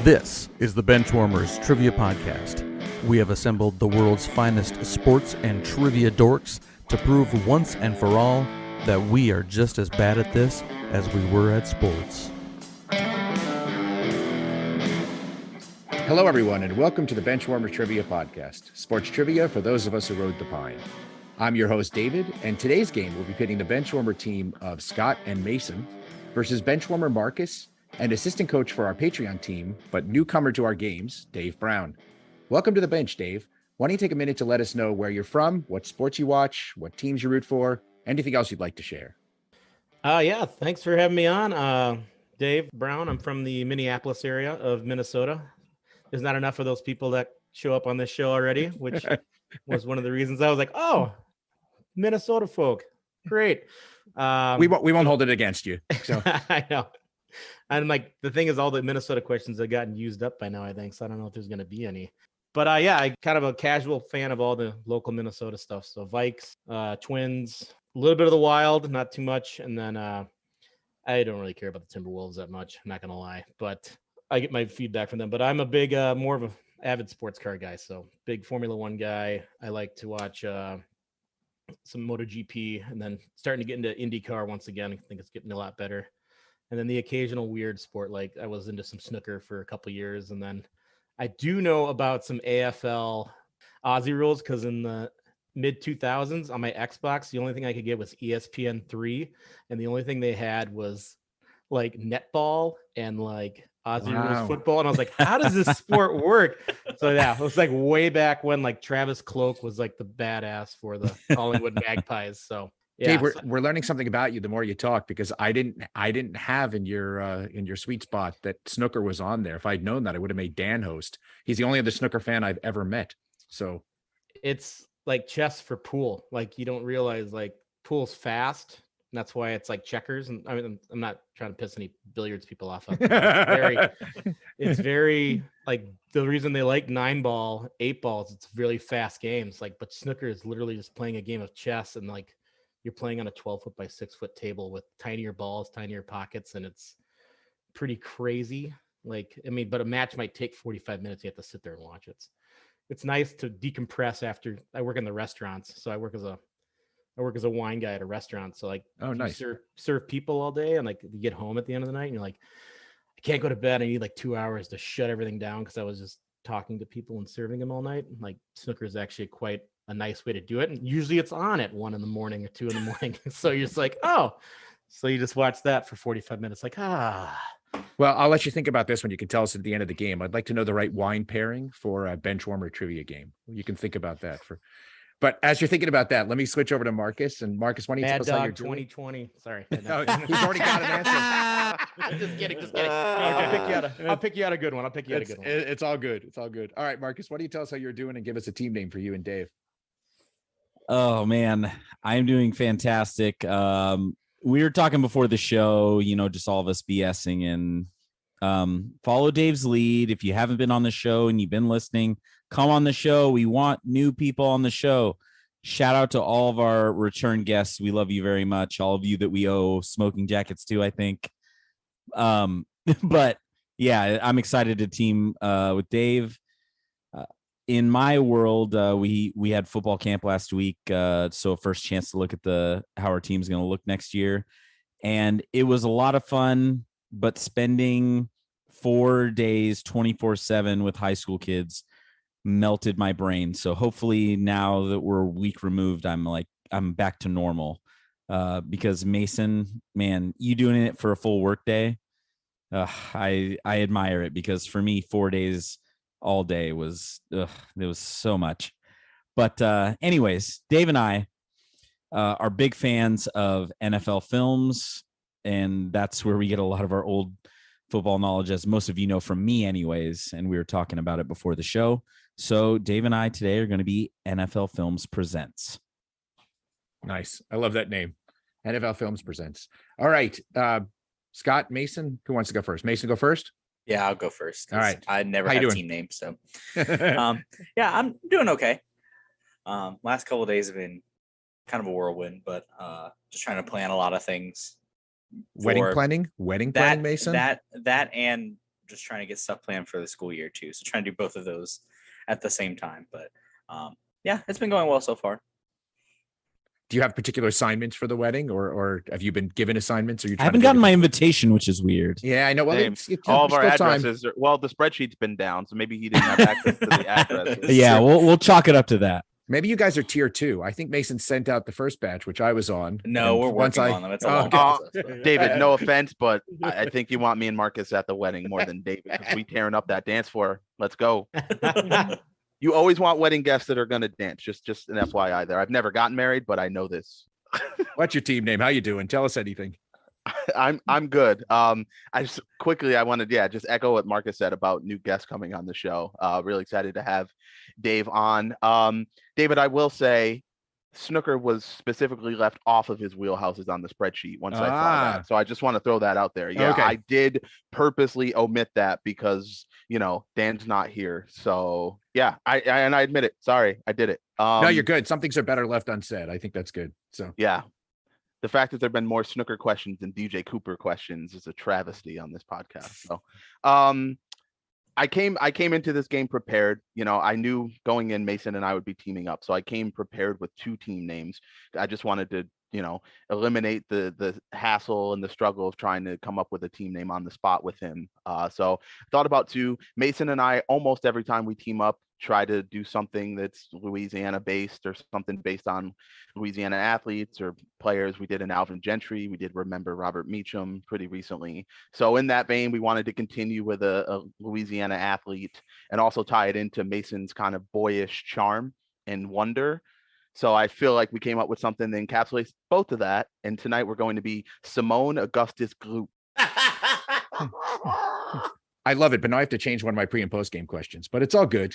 This is the Benchwarmers Trivia Podcast. We have assembled the world's finest sports and trivia dorks to prove once and for all that we are just as bad at this as we were at sports. Hello, everyone, and welcome to the Benchwarmers Trivia Podcast, sports trivia for those of us who rode the pine. I'm your host, David, and today's game will be pitting the Benchwarmer team of Scott and Mason versus Benchwarmer Markkus and assistant coach for our Patreon team, but newcomer to our games, Dave Brown. Welcome to the bench, Dave. Why don't you take a minute to let us know where you're from, what sports you watch, what teams you root for, anything else you'd like to share. Yeah, thanks for having me on. Dave Brown, I'm from the Minneapolis area of Minnesota. There's not enough of those people that show up on this show already, which was one of the reasons I was like, oh, Minnesota folk. Great. We won't hold it against you. So. I know. And like, the thing is, all the Minnesota questions have gotten used up by now, I think. So I don't know if there's going to be any. But yeah, I'm kind of a casual fan of all the local Minnesota stuff. So Vikes, Twins, a little bit of the Wild, not too much. And then I don't really care about the Timberwolves that much. I'm not going to lie. But I get my feedback from them. But I'm a big, more of an avid sports car guy. So big Formula One guy. I like to watch some MotoGP, and then starting to get into IndyCar once again. I think it's getting a lot better. And then the occasional weird sport, like I was into some snooker for a couple of years. And then I do know about some AFL Aussie rules, because in the mid 2000s on my Xbox, the only thing I could get was ESPN 3. And the only thing they had was like netball and like Aussie rules football. And I was like, how does this sport work? So yeah, it was like way back when like Travis Cloak was like the badass for the Hollywood Magpies. So yeah, Dave, we're learning something about you the more you talk, because I didn't have in your sweet spot that snooker was on there. If I'd known that, I would have made Dan host. He's the only other snooker fan I've ever met. So it's like chess for pool. Like, you don't realize like pool's fast. And that's why it's like checkers. And I mean, I'm not trying to piss any billiards people off. It's very like, the reason they like 9-ball, 8 balls, it's really fast games. Like, but snooker is literally just playing a game of chess, and like, you're playing on a 12-foot by 6-foot table with tinier balls, tinier pockets, and it's pretty crazy. Like, I mean, but a match might take 45 minutes. You have to sit there and watch it. It's nice to decompress after. I work in the restaurants, so I work as a wine guy at a restaurant. So like, nice. You serve people all day, and like, you get home at the end of the night and you're like, I can't go to bed. I need like 2 hours to shut everything down, because I was just talking to people and serving them all night. Like, snooker is actually quite a nice way to do it. And usually it's on at 1 a.m. or 2 a.m. So you're just like, oh, so you just watch that for 45 minutes. Like, Well, I'll let you think about this when you can tell us at the end of the game. I'd like to know the right wine pairing for a Benchwarmer trivia game. You can think about that but as you're thinking about that, let me switch over to Markkus. And Markkus, why don't you tell us how you're doing? 2020. Sorry. No, he's already got an answer. Just kidding. I'll pick you out a good one. It's all good. It's all good. All right, Markkus, why don't you tell us how you're doing and give us a team name for you and Dave? Oh man, I'm doing fantastic. We were talking before the show, just all of us BSing, and follow Dave's lead. If you haven't been on the show and you've been listening, come on the show. We want new people on the show. Shout out to all of our return guests. We love you very much. All of you that we owe smoking jackets to, I think. But yeah, I'm excited to team with Dave. In my world, we had football camp last week, so first chance to look at how our team's going to look next year, and it was a lot of fun. But spending 4 days, 24/7 with high school kids melted my brain. So hopefully, now that we're a week removed, I'm back to normal. Because Mason, man, you doing it for a full work day, I admire it, because for me, 4 days all day there was so much. But anyways, Dave and I are big fans of NFL films, and that's where we get a lot of our old football knowledge, as most of you know from me anyways, and we were talking about it before the show. So Dave and I today are going to be NFL Films Presents. Nice. I love that name. NFL Films Presents. All right. Scott, Mason, who wants to go first? Mason, go first? Yeah, I'll go first. All right. I never had a team name, so yeah, I'm doing okay. Last couple of days have been kind of a whirlwind, but just trying to plan a lot of things. Wedding planning, Mason? That and just trying to get stuff planned for the school year too. So trying to do both of those at the same time. But yeah, it's been going well so far. Do you have particular assignments for the wedding, or have you been given assignments? Or you? I haven't gotten my invitation, which is weird. Yeah, I know. Well, Same. it's All of our still time. addresses. Well, the spreadsheet's been down, so maybe he didn't have access to the addresses. Yeah, we'll chalk it up to that. Maybe you guys are tier 2. I think Mason sent out the first batch, which I was on. No, and we're once working on them. It's a long okay. process. But David, no offense, but I think you want me and Markkus at the wedding more than David, because we tearing up that dance floor. Let's go. You always want wedding guests that are going to dance. Just an FYI there. I've never gotten married, but I know this. What's your team name? How you doing? Tell us anything. I'm good. I just quickly, I wanted, just echo what Markkus said about new guests coming on the show. Really excited to have Dave on. David, I will say snooker was specifically left off of his wheelhouses on the spreadsheet once I saw that. So I just want to throw that out there. Yeah, okay. I did purposely omit that because, Dan's not here. So yeah, I admit it. Sorry, I did it. No, you're good. Some things are better left unsaid. I think that's good. So yeah. The fact that there've been more snooker questions than DJ Cooper questions is a travesty on this podcast. So, I came into this game prepared. I knew going in Mason and I would be teaming up, so I came prepared with 2 team names. I just wanted to, eliminate the hassle and the struggle of trying to come up with a team name on the spot with him. So thought about 2. Mason and I, almost every time we team up, try to do something that's Louisiana based or something based on Louisiana athletes or players. We did an Alvin Gentry. We did Remember Robert Meacham pretty recently. So in that vein, we wanted to continue with a Louisiana athlete and also tie it into Mason's kind of boyish charm and wonder. So I feel like we came up with something that encapsulates both of that. And tonight we're going to be Simone Augustus Gloop. I love it, but now I have to change one of my pre and post game questions. But it's all good.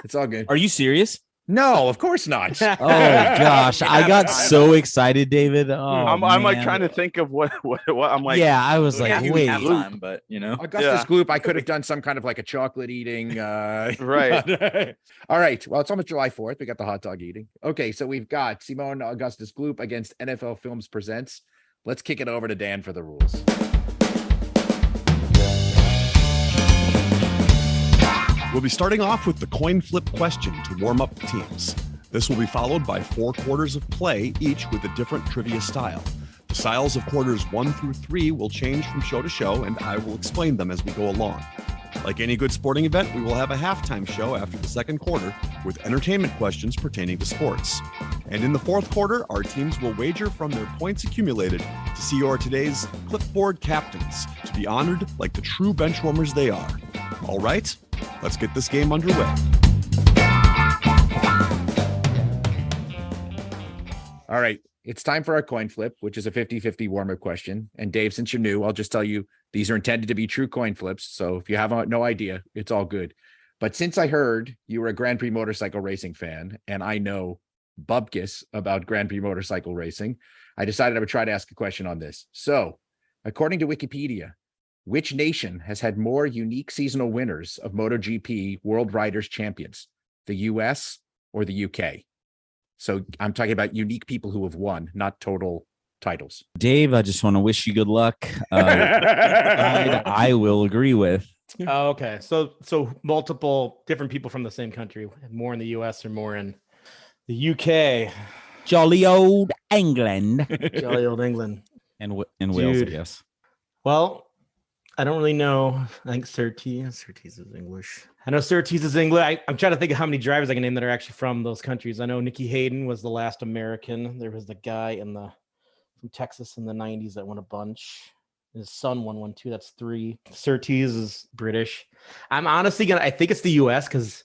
It's all good. Are you serious? No, of course not. Oh gosh, I got so excited, David. Oh, I'm like trying to think of what I'm like. Yeah, I was like, wait. time, but Augustus Gloop, I could have done some kind of like a chocolate eating. Right. All right. Well, it's almost July 4th. We got the hot dog eating. Okay, so we've got Simone Augustus Gloop against NFL Films Presents. Let's kick it over to Dan for the rules. We'll be starting off with the coin flip question to warm up the teams. This will be followed by 4 quarters of play, each with a different trivia style. The styles of quarters 1 through 3 will change from show to show, and I will explain them as we go along. Like any good sporting event, we will have a halftime show after the second quarter with entertainment questions pertaining to sports. And in the fourth quarter, our teams will wager from their points accumulated to see who are today's clipboard captains, to be honored like the true benchwarmers they are. All right, let's get this game underway. All right. It's time for our coin flip, which is a 50-50 warm-up question. And Dave, since you're new, I'll just tell you these are intended to be true coin flips. So if you have no idea, it's all good. But since I heard you were a Grand Prix motorcycle racing fan, and I know bubkis about Grand Prix motorcycle racing, I decided I would try to ask a question on this. So according to Wikipedia, which nation has had more unique seasonal winners of MotoGP World Riders Champions, the US or the UK? So I'm talking about unique people who have won, not total titles. Dave, I just want to wish you good luck. I will agree with. Oh, okay. So multiple different people from the same country, more in the US or more in the UK. Jolly old England. Jolly old England. And Wales, I guess. Well, I don't really know. I think Surtees is English. I know Surtees is English. I'm trying to think of how many drivers I can name that are actually from those countries. I know Nicky Hayden was the last American. There was the guy from Texas in the 90s that won a bunch. His son won one too. That's 3. Surtees is British. I'm honestly I think it's the US, because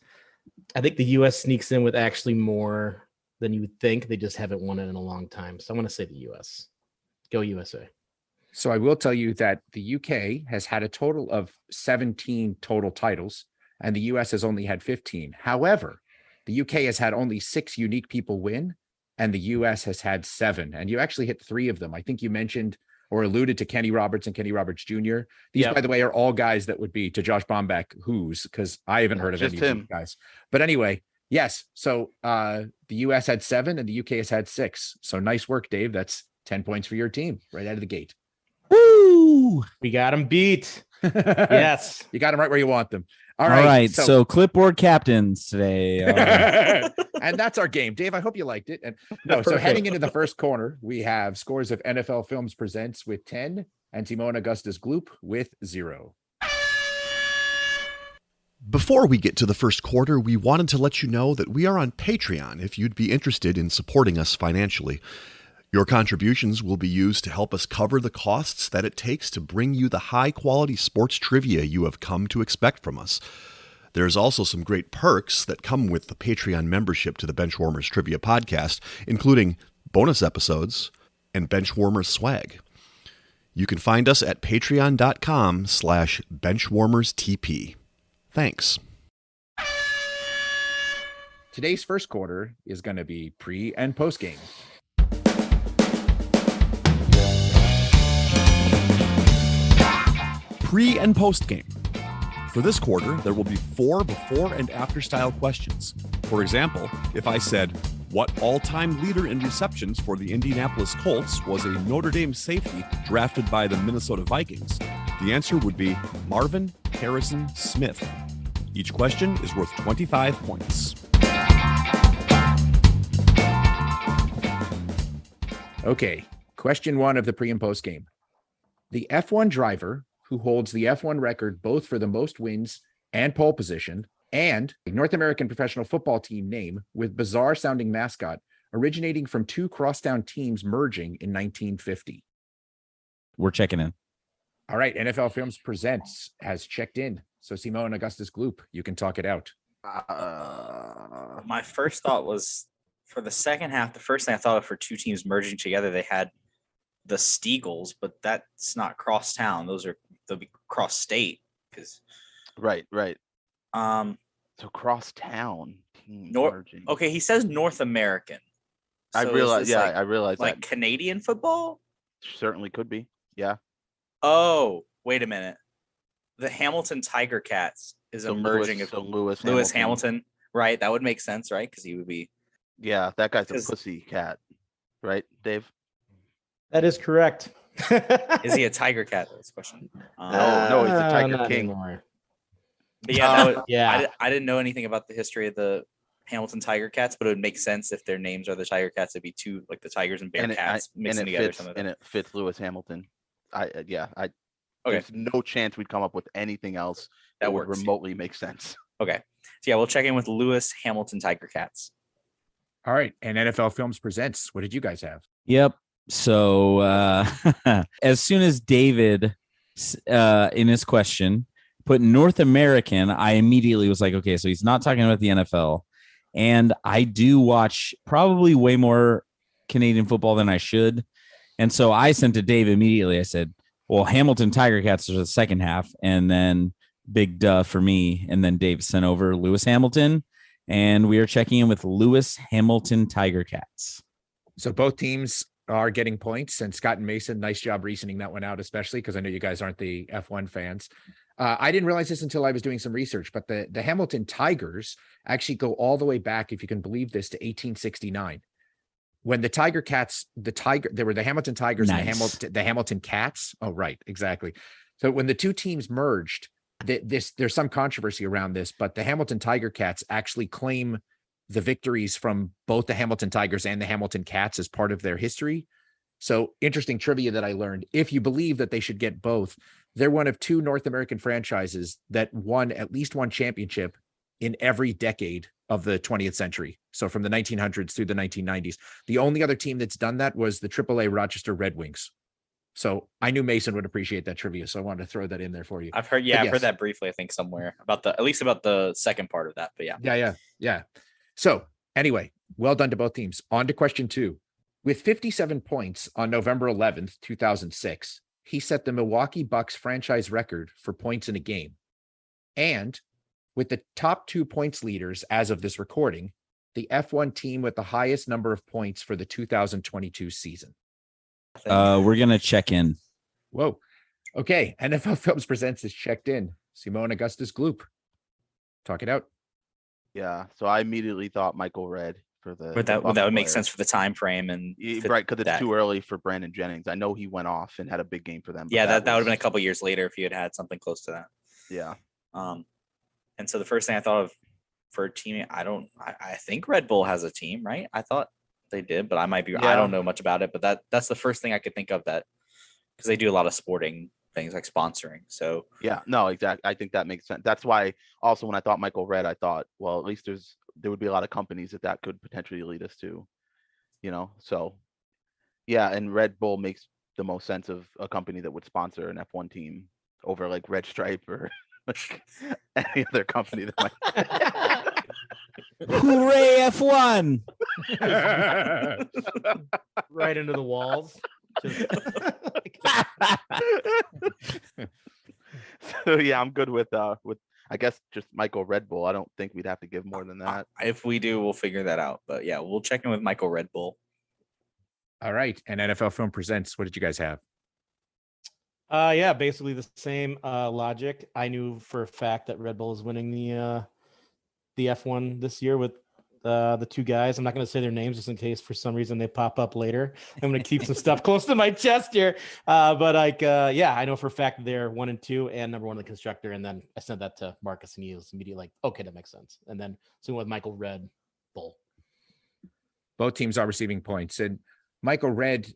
I think the US sneaks in with actually more than you would think. They just haven't won it in a long time. So I'm going to say the US. Go USA. So I will tell you that the UK has had a total of 17 total titles, and the US has only had 15. However, the UK has had only 6 unique people win, and the US has had 7. And you actually hit 3 of them. I think you mentioned or alluded to Kenny Roberts and Kenny Roberts Jr. These, by the way, are all guys that would be, to Josh Bomback, who's, because I haven't heard of any of these guys. But anyway, yes. So the US had 7 and the UK has had 6. So nice work, Dave. That's 10 points for your team right out of the gate. Woo! We got him beat. Yes. You got them right where you want them. All right. So clipboard captains today. And that's our game. Dave, I hope you liked it. And no, so heading into the first corner, we have scores of NFL Films Presents with 10 and Simone Augustus Gloop with 0. Before we get to the first quarter, we wanted to let you know that we are on Patreon if you'd be interested in supporting us financially. Your contributions will be used to help us cover the costs that it takes to bring you the high-quality sports trivia you have come to expect from us. There's also some great perks that come with the Patreon membership to the Benchwarmers Trivia podcast, including bonus episodes and Benchwarmers swag. You can find us at patreon.com/benchwarmerstp. Thanks. Today's first quarter is going to be pre and post game. Pre and post game. For this quarter, there will be 4 before and after style questions. For example, if I said, what all-time leader in receptions for the Indianapolis Colts was a Notre Dame safety drafted by the Minnesota Vikings, the answer would be Marvin Harrison Smith. Each question is worth 25 points. Okay, question 1 of the pre and post game. The F1 driver who holds the F1 record both for the most wins and pole position and a North American professional football team name with bizarre sounding mascot originating from 2 crosstown teams merging in 1950. We're checking in. All right, NFL Films Presents has checked in. So Simone Augustus Gloop, you can talk it out. My first thought was for the second half, the first thing I thought of for 2 teams merging together, they had the Steagles, but that's not crosstown. They'll be cross state because Right. So crosstown team merging. Okay, he says North American. I So realize. is this I realize like that Canadian football. certainly could be. Yeah. Oh, wait a minute. The Hamilton Tiger Cats is a merging of Lewis Hamilton, right? That would make sense, right? Because he would be. Yeah, that guy's a 'Cause- pussy cat, right, Dave? That is correct. Is he a Tiger Cat? That's the question. No, he's a Tiger Not King. anymore. But yeah, that would, Yeah. I didn't know anything about the history of the Hamilton Tiger Cats, but it would make sense if their names are the Tiger Cats. It'd be 2 like the Tigers and Bearcats mixing together. And it fits Lewis Hamilton. Okay. There's no chance we'd come up with anything else that would works. remotely make sense. Okay. So yeah, we'll check in with Lewis Hamilton Tiger Cats. All right, and NFL Films Presents, what did you guys have? Yep. So as soon as David in his question put North American, I immediately was like, okay, so he's not talking about the NFL. And I do watch probably way more Canadian football than I should. And so I sent to Dave immediately. I said, well, Hamilton Tiger Cats is the second half. And then big duh for me. And then Dave sent over Lewis Hamilton. And we are checking in with Lewis Hamilton Tiger Cats. So both teams are getting points, and Scott and Mason, nice job reasoning that one out, especially because I know you guys aren't the F1 fans. I didn't realize this until I was doing some research, but the Hamilton Tigers actually go all the way back, if you can believe this, to 1869. When the Tiger Cats, there were the Hamilton Tigers and the Hamilton Cats. Oh, right, exactly. So when the 2 teams merged, there's some controversy around this, but the Hamilton Tiger Cats actually claim the victories from both the Hamilton Tigers and the Hamilton Cats as part of their history. So interesting trivia that I learned. If you believe that they should get both, they're one of 2 North American franchises that won at least one championship in every decade of the 20th century. So from the 1900s through the 1990s. The only other team that's done that was the AAA Rochester Red Wings. So I knew Mason would appreciate that trivia, so I wanted to throw that in there for you. I've heard that briefly, I think somewhere about at least about the second part of that, but yeah. Yeah. So anyway, well done to both teams. On to question 2. With 57 points on November 11th, 2006, he set the Milwaukee Bucks franchise record for points in a game. And with the top 2 points leaders as of this recording, the F1 team with the highest number of points for the 2022 season. We're going to check in. Whoa. Okay. NFL Films Presents is checked in. Simone Augustus Gloop. Talk it out. Yeah. So I immediately thought Michael Redd for the. But that would make sense for the time frame and right, because it's too early for Brandon Jennings. I know he went off and had a big game for them. Yeah, that would have been a couple years later if you had something close to that. Yeah. And so the first thing I thought of for a team, I think Red Bull has a team, right? I thought they did, but I might be. Yeah. I don't know much about it, but that's the first thing I could think of, that because they do a lot of sporting things like sponsoring. So yeah, no, exactly. I think that makes sense. That's why also when I thought Michael Redd, I thought, well, at least there would be a lot of companies that could potentially lead us to, so yeah. And Red Bull makes the most sense of a company that would sponsor an F1 team over like Red Stripe or like any other company that might. Hooray, F1! Right into the walls. So yeah, I'm good with I guess just Michael Red Bull. I don't think we'd have to give more than that. If we do, we'll figure that out. But yeah, we'll check in with Michael Red Bull. All right. And NFL Film Presents, what did you guys have? Yeah, basically the same logic. I knew for a fact that Red Bull is winning the F1 this year with the two guys. I'm not going to say their names just in case for some reason they pop up later. I'm going to keep some stuff close to my chest here. But yeah, I know for a fact that they're 1 and 2 and number 1 in the constructor. And then I sent that to Markkus and he was immediately like, okay, that makes sense. And then soon with Michael Red Bull. Both teams are receiving points. And Michael Red,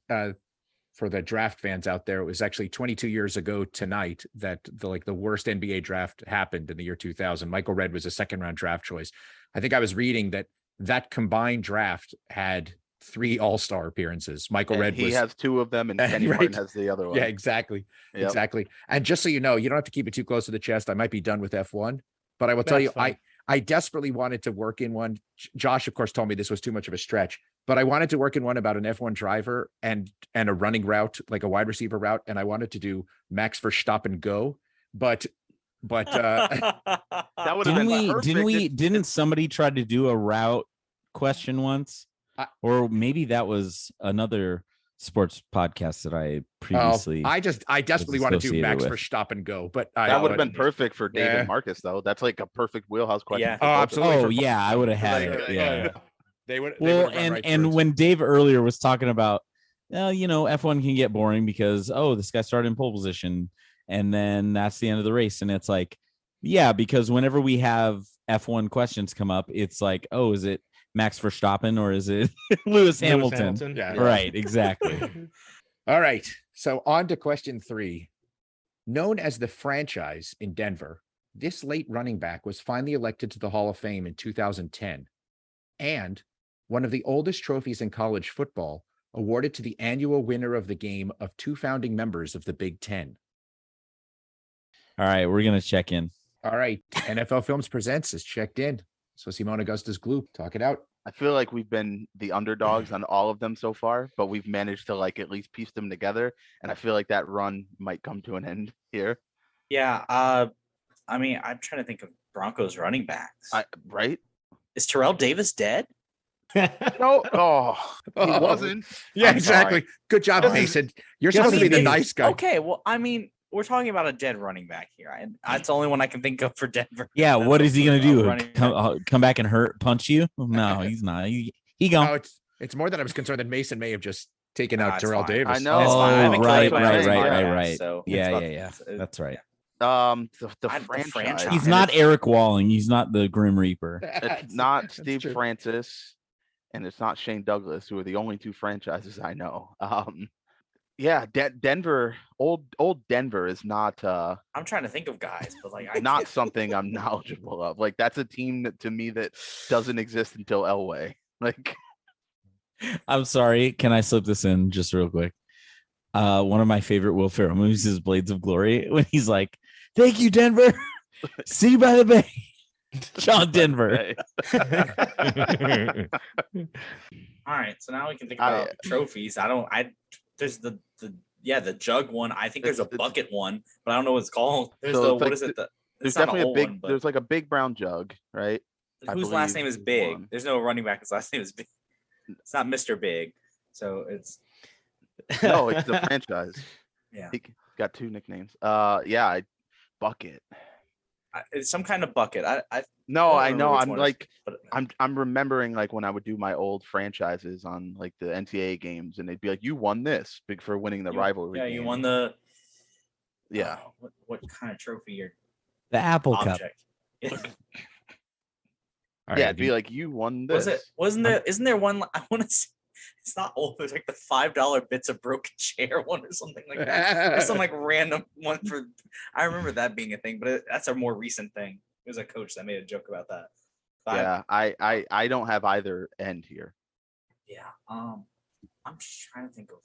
for the draft fans out there, it was actually 22 years ago tonight that the worst NBA draft happened in the year 2000. Michael Red was a second-round draft choice. I think I was reading that combined draft had 3 all-star appearances. Michael Red has 2 of them, and Kenny Martin has the other one. Yeah, exactly. Yep. Exactly. And just so you know, you don't have to keep it too close to the chest. I might be done with F1, but I will tell you, I desperately wanted to work in one. Josh, of course, told me this was too much of a stretch, but I wanted to work in one about an F1 driver and a running route, like a wide receiver route. And I wanted to do Max Verstappen go, but that would have been perfect. Didn't somebody try to do a route question once? Or maybe that was another sports podcast that I previously. I desperately want to do Max Verstappen go, but that would have been perfect for Dave and Markkus, though. That's like a perfect wheelhouse question. Yeah. Oh, absolutely. Oh, yeah, I would have had it. Yeah. They would. And when Dave earlier was talking about, F1 can get boring because this guy started in pole position, and then that's the end of the race, and it's like, yeah, because whenever we have F1 questions come up, it's like, is it Max Verstappen or is it Lewis Hamilton? Yeah. Right, exactly. All right. So on to question 3. Known as the franchise in Denver, this late running back was finally elected to the Hall of Fame in 2010, and one of the oldest trophies in college football, awarded to the annual winner of the game of 2 founding members of the Big Ten. All right, we're going to check in. All right. NFL Films Presents is checked in. So Simone Augustus Gloop, talk it out. I feel like we've been the underdogs on all of them so far, but we've managed to at least piece them together. And I feel like that run might come to an end here. Yeah. I mean, I'm trying to think of Broncos running backs. Right? Is Terrell Davis dead? No. He wasn't. Yeah, exactly. Good job, Mason. You're supposed to be the nice guy. Okay. Well, I mean, we're talking about a dead running back here. That's the only one I can think of for Denver. Yeah, what is he going to do? Come back and punch you? No, he's not. He gone. No, it's more than I was concerned that Mason may have just taken out Terrell Davis. I know. Right. So yeah. That's right. The franchise. He's not Eric Walling. He's not the Grim Reaper. It's not Steve Francis, and it's not Shane Douglas, who are the only 2 franchises I know. Yeah, Denver, old Denver is not. I'm trying to think of guys, but not something I'm knowledgeable of. That's a team that to me that doesn't exist until Elway. I'm sorry. Can I slip this in just real quick? One of my favorite Will Ferrell movies is Blades of Glory, when he's like, "Thank you, Denver. See you by the bay." John Denver. All right, so now we can think about trophies. There's the jug one. I think there's a bucket one, but I don't know what it's called. There's what is it? There's definitely a big. There's a big brown jug, right? Whose last name is Big? There's no running back whose last name is Big. It's not Mr. Big, so it's. No, it's the franchise. Yeah, he got 2 nicknames. Bucket. It's some kind of bucket. No, I don't know. remember which I'm one it is, like, but I'm remembering like when I would do my old franchises on like the NCAA games, and they'd be like, "You won this big for winning the rivalry." Yeah, you game." won the. Yeah. What kind of trophy or The Apple Cup. object? All right, Yeah, it'd be like, "You won this." Isn't there one? I want to say it's not old. It's like the $5 bits of broken chair one or something like that. Or some like random one for. I remember that being a thing, but that's a more recent thing. It was a coach that made a joke about that. Yeah, I don't have either end here. Yeah. I'm just trying to think of.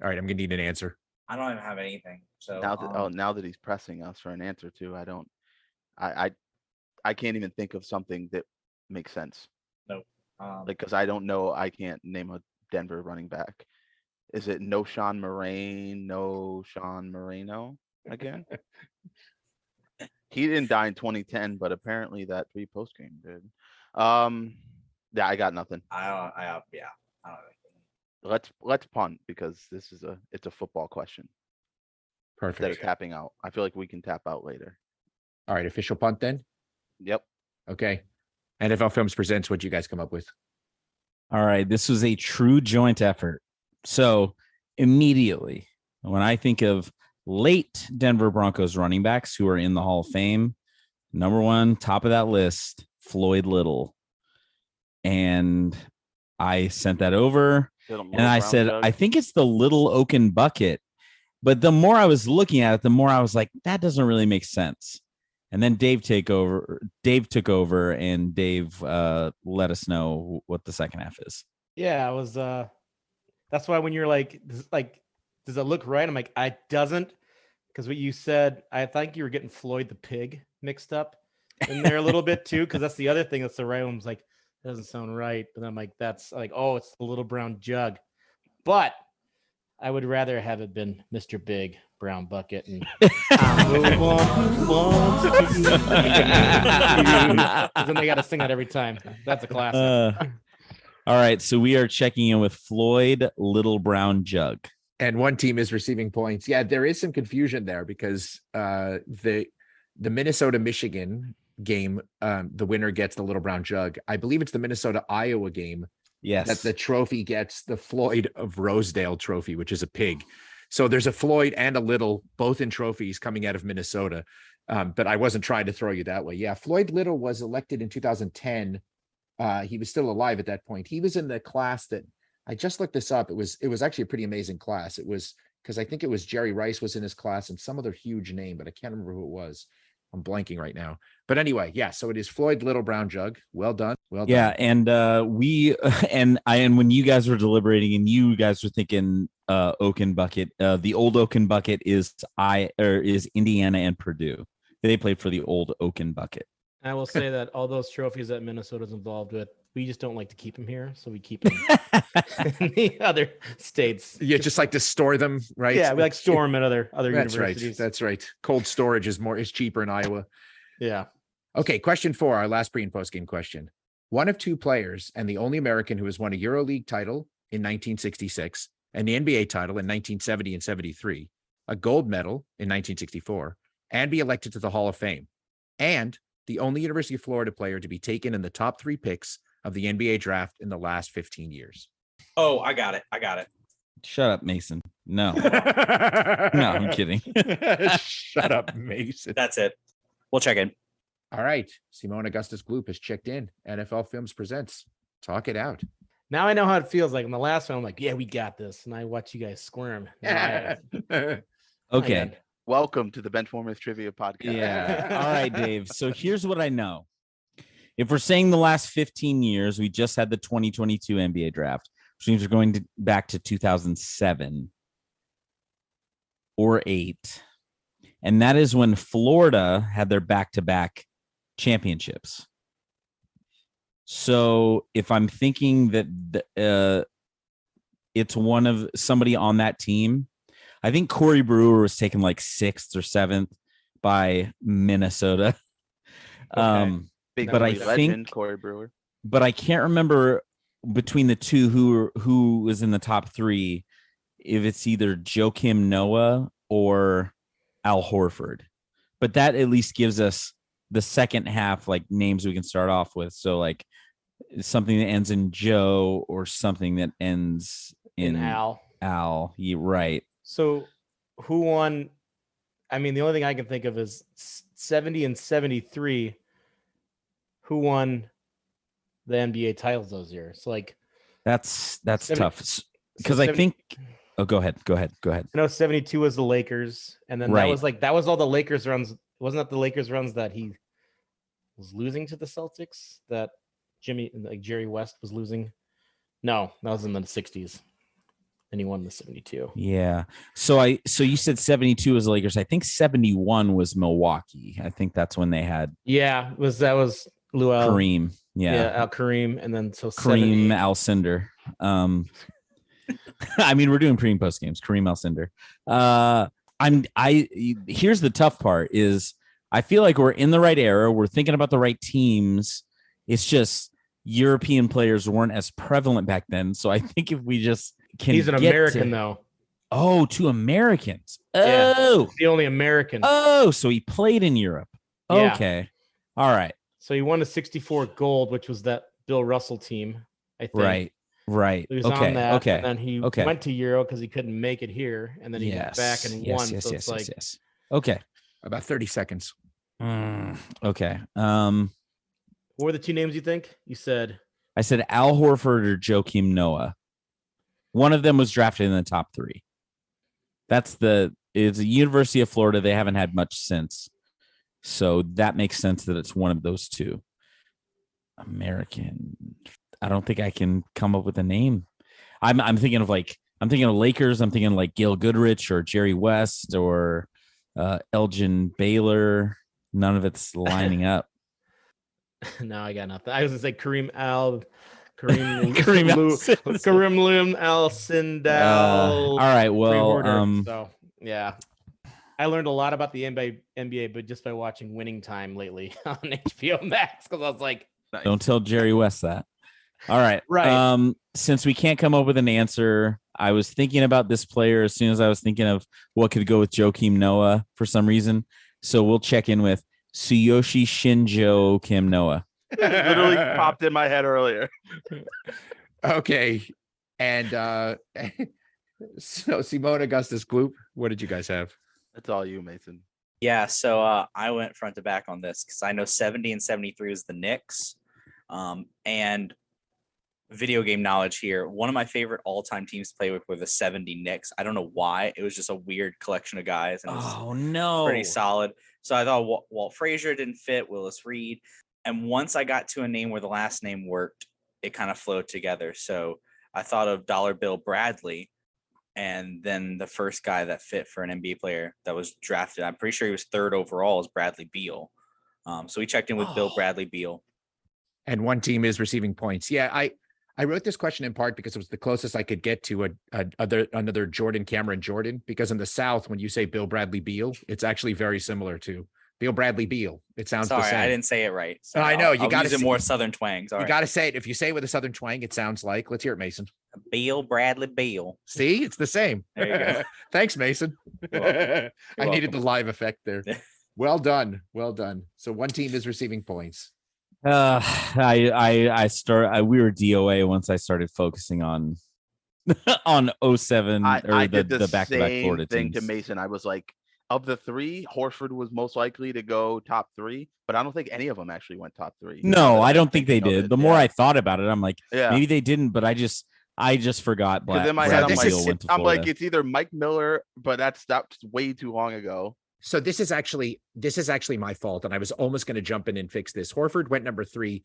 All right, I'm gonna need an answer. I don't even have anything. So Now that he's pressing us for an answer too, I can't even think of something that makes sense. Like, because I don't know, I can't name a Denver running back. Is it no Sean Moreno again? He didn't die in 2010, but apparently that 3 post game did. Yeah, I got nothing. I don't have anything. Let's punt because it's a football question. Instead Perfect. of tapping out. I feel like we can tap out later. All right, official punt then. Yep. Okay. NFL Films presents what you guys come up with. All right, this was a true joint effort. So immediately, when I think of late Denver Broncos running backs who are in the Hall of Fame, number one, top of that list, Floyd Little. And I sent that over, and I said, I think it's the Little Oaken Bucket. But the more I was looking at it, the more I was like, that doesn't really make sense. And then Dave took over, and Dave let us know what the second half is. Yeah, I was. That's why when you're like, does it look right? I'm like, I doesn't, because what you said, I think you were getting Floyd the pig mixed up in there a little bit too, because that's the other thing that's the right one. Was like, that doesn't sound right. But I'm like, that's like, oh, it's the little brown jug. But I would rather have it been Mr. Big Brown Bucket and I'm the one who wants to. Then they got to sing that every time. That's a classic. All right, so we are checking in with Floyd Little Brown Jug. And one team is receiving points. Yeah, there is some confusion there because the Minnesota-Michigan game, the winner gets the Little Brown Jug. I believe it's the Minnesota-Iowa game. Yes. That the trophy gets the Floyd of Rosedale trophy, which is a pig. So there's a Floyd and a Little, both in trophies coming out of Minnesota. But I wasn't trying to throw you that way. Yeah, Floyd Little was elected in 2010. He was still alive at that point. He was in the class that I just looked this up. It was actually a pretty amazing class. It was because I think it was Jerry Rice was in his class and some other huge name, but I can't remember who it was. I'm blanking right now. But anyway, yeah. So it is Floyd Little Brown Jug. Well done. Well done. Yeah, and and when you guys were deliberating and you guys were thinking Oaken Bucket, the old Oaken Bucket is Indiana and Purdue. They played for the old Oaken Bucket. I will say that all those trophies that Minnesota's involved with, we just don't like to keep them here, so we keep them in the other states. You just like to store them, right? Yeah, we like store them at other That's universities. right. That's right. Cold storage is cheaper in Iowa. Yeah. Okay, question 4, our last pre and post game question. One of 2 players and the only American who has won a EuroLeague title in 1966 and the NBA title in 1970 and 73, a gold medal in 1964, and be elected to the Hall of Fame, and the only University of Florida player to be taken in the top 3 picks of the NBA draft in the last 15 years. Oh, I got it. Shut up, Mason. No. No, I'm kidding. Shut up, Mason. That's it. We'll check in. All right. Simone Augustus Gloop has checked in. NFL Films presents Talk It Out. Now I know how it feels like. In the last one, I'm like, yeah, we got this. And I watch you guys squirm. Okay. Welcome to the Benchwarmers Trivia podcast. Yeah. All right, Dave. So here's what I know. If we're saying the last 15 years, we just had the 2022 NBA draft, which means we're going back to 2007 or 8. And that is when Florida had their back-to-back championships. So if I'm thinking that it's one of somebody on that team, I think Corey Brewer was taken like 6th or 7th by Minnesota. Okay. Big but I legend, think Corey Brewer. But I can't remember between the two who was in the top 3, if it's either Joakim Noah or Al Horford. But that at least gives us the second half, like names we can start off with. So like something that ends in Joe or something that ends In Al. Al. Yeah, right. So who won? I mean, the only thing I can think of is 70 and 73. Who won the NBA titles those years? So like That's 70 tough because I think. Oh, go ahead. I know 72 was the Lakers, and then Right. that was all the Lakers runs. Wasn't that the Lakers runs that he was losing to the Celtics? That Jerry West was losing? No, that was in the 60s. And he won the 72. Yeah. So you said 72 was the Lakers. I think 71 was Milwaukee. I think that's when they had that was Lou Kareem. Yeah. Al Kareem, and then so Kareem 70. Alcindor. I mean, we're doing pre and post games. Kareem Alcindor. Here's the tough part is I feel like we're in the right era. We're thinking about the right teams. It's just European players weren't as prevalent back then. So I think if we just can, he's an American though. Oh, 2 Americans. Yeah, Oh, the only American. Oh, so he played in Europe. Yeah. Okay. All right. So he won a 64 gold, which was that Bill Russell team, I think. Right. He was Okay. on that, Okay. and then he went to Euro because he couldn't make it here, and then he went back and won. So it's like Okay. About 30 seconds. Okay. What were the 2 names you think? You said I said Al Horford or Joakim Noah. One of them was drafted in the top 3. It's the University of Florida. They haven't had much since. So that makes sense that it's one of those 2. American. I don't think I can come up with a name. I'm thinking of Lakers. I'm thinking like Gail Goodrich or Jerry West or Elgin Baylor. None of it's lining up. No, I got nothing. I was gonna say Kareem Alcindor. All right. Well, so yeah, I learned a lot about the NBA, but just by watching Winning Time lately on HBO Max, because I was like, don't tell Jerry West that. All right. Right. Since we can't come up with an answer, I was thinking about this player as soon as I was thinking of what could go with Joakim Noah for some reason. So we'll check in with Tsuyoshi Shinjo Kim Noah. Literally popped in my head earlier. Okay. And so Simone, Augustus, Gloop, what did you guys have? That's all you, Mason. Yeah, so I went front to back on this because I know 70 and 73 was the Knicks. And video game knowledge here. One of my favorite all-time teams to play with were the 70 Knicks. I don't know why. It was just a weird collection of guys. And it was pretty solid. So I thought Walt Frazier didn't fit, Willis Reed. And once I got to a name where the last name worked, it kind of flowed together. So I thought of Dollar Bill Bradley. And then the first guy that fit for an NBA player that was drafted, I'm pretty sure he was 3rd overall, is Bradley Beal. So we checked in with Bill Bradley Beal. And one team is receiving points. Yeah, I wrote this question in part because it was the closest I could get to another Cameron Jordan, because in the South, when you say Bill Bradley Beal, it's actually very similar to Bill Bradley Beal. It sounds the same. I didn't say it right. So I know you got to use more Southern twangs. You got to say it. If you say it with a Southern twang, it sounds like. Let's hear it, Mason. Bill Bradley Beal. See, it's the same. There you go. Thanks, Mason. You're I needed the live effect there. Well done. So one team is receiving points. We were DOA once I started focusing on 07 I did the back-to-back Florida thing teams. to Mason. I was like, of the 3, Horford was most likely to go top 3, but I don't think any of them actually went top 3. No, I don't think they did. The more I thought about it, I'm like, yeah, maybe they didn't, but I just forgot. Because in my head, I'm Florida. like, it's either Mike Miller, but that's way too long ago. So this is actually my fault, and I was almost going to jump in and fix this. Horford went number 3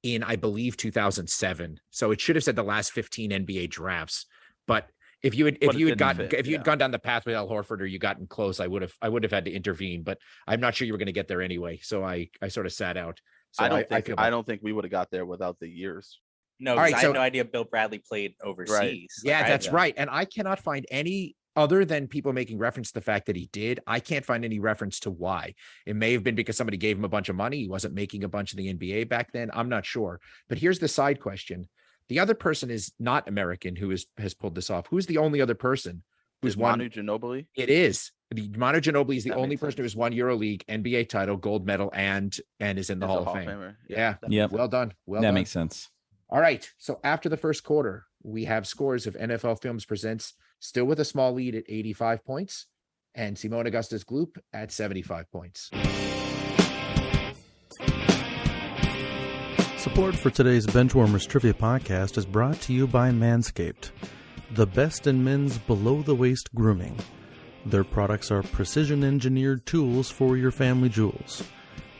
in, I believe, 2007. So it should have said the last 15 NBA drafts. But if you had gone down the path with Al Horford, or you gotten close, I would have had to intervene. But I'm not sure you were going to get there anyway. So I sort of sat out. So I don't think we would have got there without the years. No, I had no idea Bill Bradley played overseas. Right. Yeah, that's right. And I cannot find any, other than people making reference to the fact that he did, I can't find any reference to why. It may have been because somebody gave him a bunch of money. He wasn't making a bunch in the NBA back then. I'm not sure. But here's the side question. The other person is not American who has pulled this off. Who's the only other person who's Is won. Manu Ginobili? It is. Manu Ginobili is the That only makes person sense. who's won EuroLeague, NBA title, gold medal, and is in the Is a Hall of Fame. Famer. Yeah. that Yep. Well done. Well that done. makes sense. All right. So after the first quarter, we have scores of NFL Films Presents still with a small lead at 85 points and Simone Augustus Gloop at 75 points. Support for today's Benchwarmers Trivia podcast is brought to you by Manscaped, the best in men's below-the-waist grooming. Their products are precision-engineered tools for your family jewels.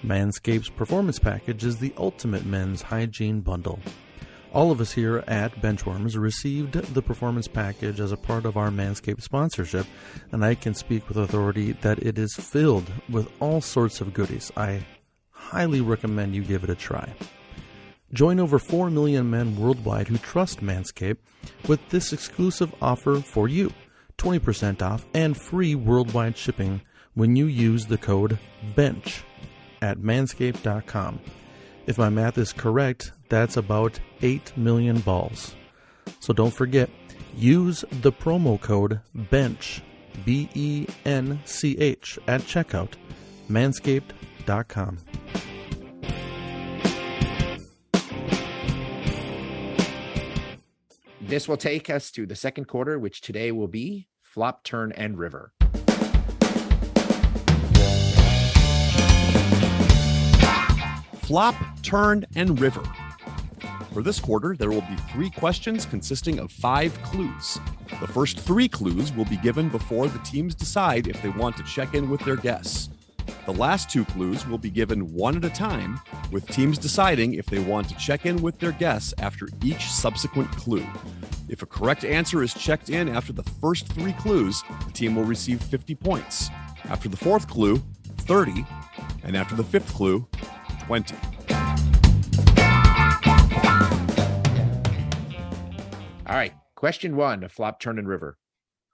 Manscaped's Performance Package is the ultimate men's hygiene bundle. All of us here at Benchwarmers received the Performance Package as a part of our Manscaped sponsorship, and I can speak with authority that it is filled with all sorts of goodies. I highly recommend you give it a try. Join over 4 million men worldwide who trust Manscaped with this exclusive offer for you. 20% off and free worldwide shipping when you use the code BENCH at manscaped.com. If my math is correct, that's about 8 million balls. So don't forget, use the promo code BENCH, BENCH, at checkout, manscaped.com. This will take us to the second quarter, which today will be Flop, Turn, and River. Flop, Turn, and River. For this quarter, there will be 3 questions consisting of 5 clues. The first 3 clues will be given before the teams decide if they want to check in with their guests. The last 2 clues will be given one at a time, with teams deciding if they want to check in with their guests after each subsequent clue. If a correct answer is checked in after the first 3 clues, the team will receive 50 points. After the 4th clue, 30, and after the 5th clue, 20. All right. Question 1 of Flop, Turn, and River.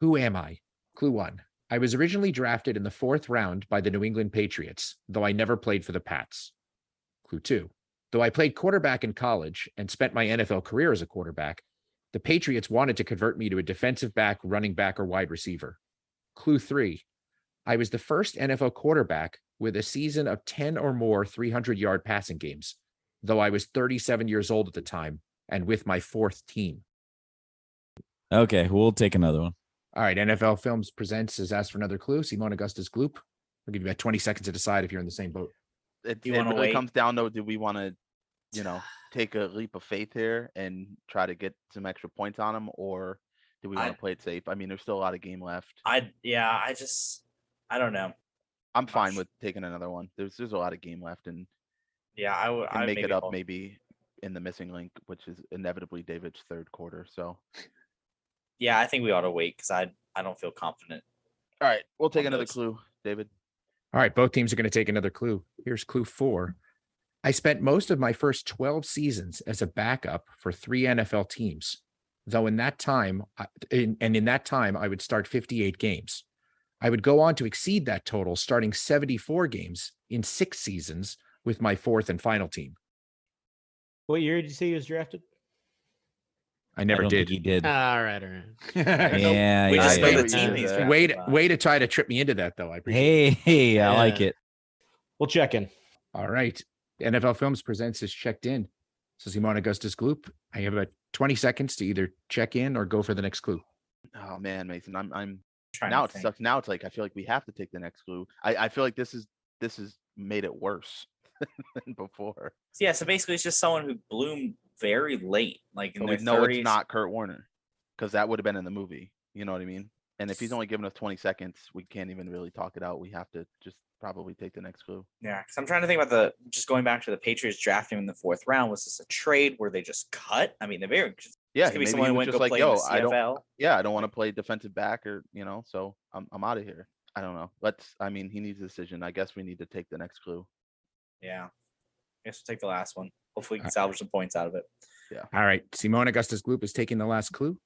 Who am I? Clue 1. I was originally drafted in the 4th round by the New England Patriots, though I never played for the Pats. Clue 2. Though I played quarterback in college and spent my NFL career as a quarterback, the Patriots wanted to convert me to a defensive back, running back, or wide receiver. Clue 3. I was the first NFL quarterback with a season of 10 or more 300-yard passing games, though I was 37 years old at the time and with my 4th team. Okay, we'll take another one. All right, NFL Films Presents has asked for another clue. Simone Augustus Gloop. I'll give you about 20 seconds to decide if you're in the same boat. It You wanna really wait? comes down to, do we want to, take a leap of faith here and try to get some extra points on them, or do we want I- to play it safe? I mean, there's still a lot of game left. I don't know. I'm fine with taking another one. There's a lot of game left, and Yeah, I would. can I make it up hold. maybe in the missing link, which is inevitably David's 3rd quarter. So, Yeah, I think we ought to wait because I don't feel confident. all right, we'll take On another those. clue, David. All right, both teams are going to take another clue. Here's clue 4. I spent most of my first 12 seasons as a backup for 3 NFL teams, though in that time, I would start 58 games. I would go on to exceed that total, starting 74 games in 6 seasons with my 4th and final team. What year did you say he was drafted? I never I don't did. think he did. All right. Yeah, We yeah, just know know the the team he's drafted way by. to try to trip me into that, though. I appreciate Hey, I like Yeah. it. We'll check in. it. All right. NFL Films Presents is checked in. So Simone Augustus Gloop, I have about 20 seconds to either check in or go for the next clue. Oh man, Mason, I'm Trying now to it think. sucks. Now it's like I feel like we have to take the next clue. I feel like this is made it worse than before. Yeah, so basically it's just someone who bloomed very late, like in But we their know 30s. it's not Kurt Warner, because that would have been in the movie. You know what I mean? And if he's only giving us 20 seconds, we can't even really talk it out. We have to just probably take the next clue. Yeah, because I'm trying to think about just going back to the Patriots drafting him in the 4th round. Was this a trade where they just cut? I mean, the very Yeah, could be maybe someone he who was went to just go like, play yo, in the CFL. I don't want to play defensive back, or so I'm out of here. I don't know. He needs a decision. I guess we need to take the next clue. Yeah, I guess we'll take the last one. Hopefully, we can salvage some points out of it. All right. Simone Augustus Gloop is taking the last clue.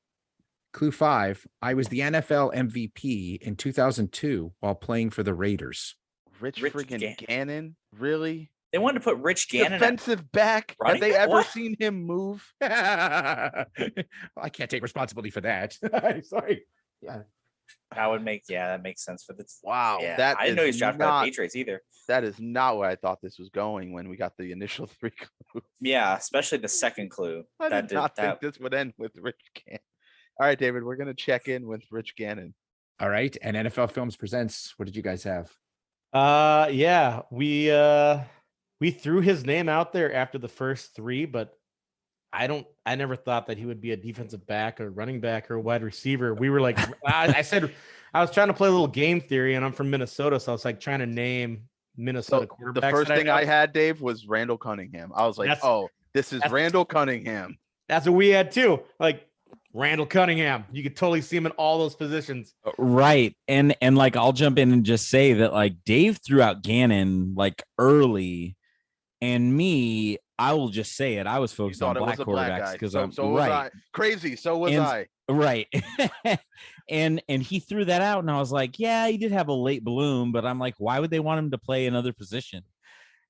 Clue 5. I was the NFL MVP in 2002 while playing for the Raiders. Rich Rich freaking Gannon, really? They wanted to put Rich Gannon. Defensive back. Have running they back? ever What? seen him move? Well, I can't take responsibility for that. Sorry. Yeah. That makes sense for this. Wow, Yeah, that I didn't know he is was drafted by not- the Patriots either. That is not where I thought this was going when we got the initial 3 clues. Yeah, especially the second clue. I That did not that think this would end with Rich Gannon. All right, David, we're going to check in with Rich Gannon. All right. And NFL Films presents. What did you guys have? Yeah, we threw his name out there after the first 3, but I never thought that he would be a defensive back or running back or wide receiver. We were like, I said, I was trying to play a little game theory, and I'm from Minnesota, so I was like trying to name Minnesota quarterbacks. The first that thing I had, Dave, was Randall Cunningham. I was like, this is Randall Cunningham. That's what we had too. Like Randall Cunningham, you could totally see him in all those positions. Right. And like, I'll jump in and just say that like Dave threw out Gannon like early, and me, I will just say it. I was focused on black quarterbacks because I'm so was I. Crazy. So was I. Right. and he threw that out, and I was like, yeah, he did have a late bloom, but I'm like, why would they want him to play another position?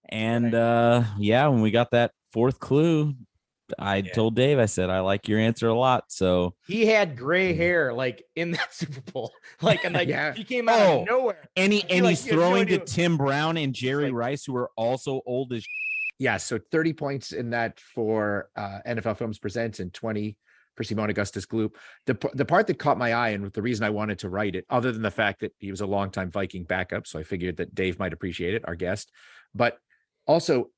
And when we got that 4th clue, I told Dave, I said, I like your answer a lot. So he had gray hair like in that Super Bowl. Like, and like he came out of nowhere. And he's throwing to to Tim Brown and Jerry Rice, who are also old as Yeah. So 30 points in that for NFL Films presents and 20 for Simone Augustus Gloop. The part that caught my eye, and the reason I wanted to write it, other than the fact that he was a longtime Viking backup, so I figured that Dave might appreciate it, our guest, but also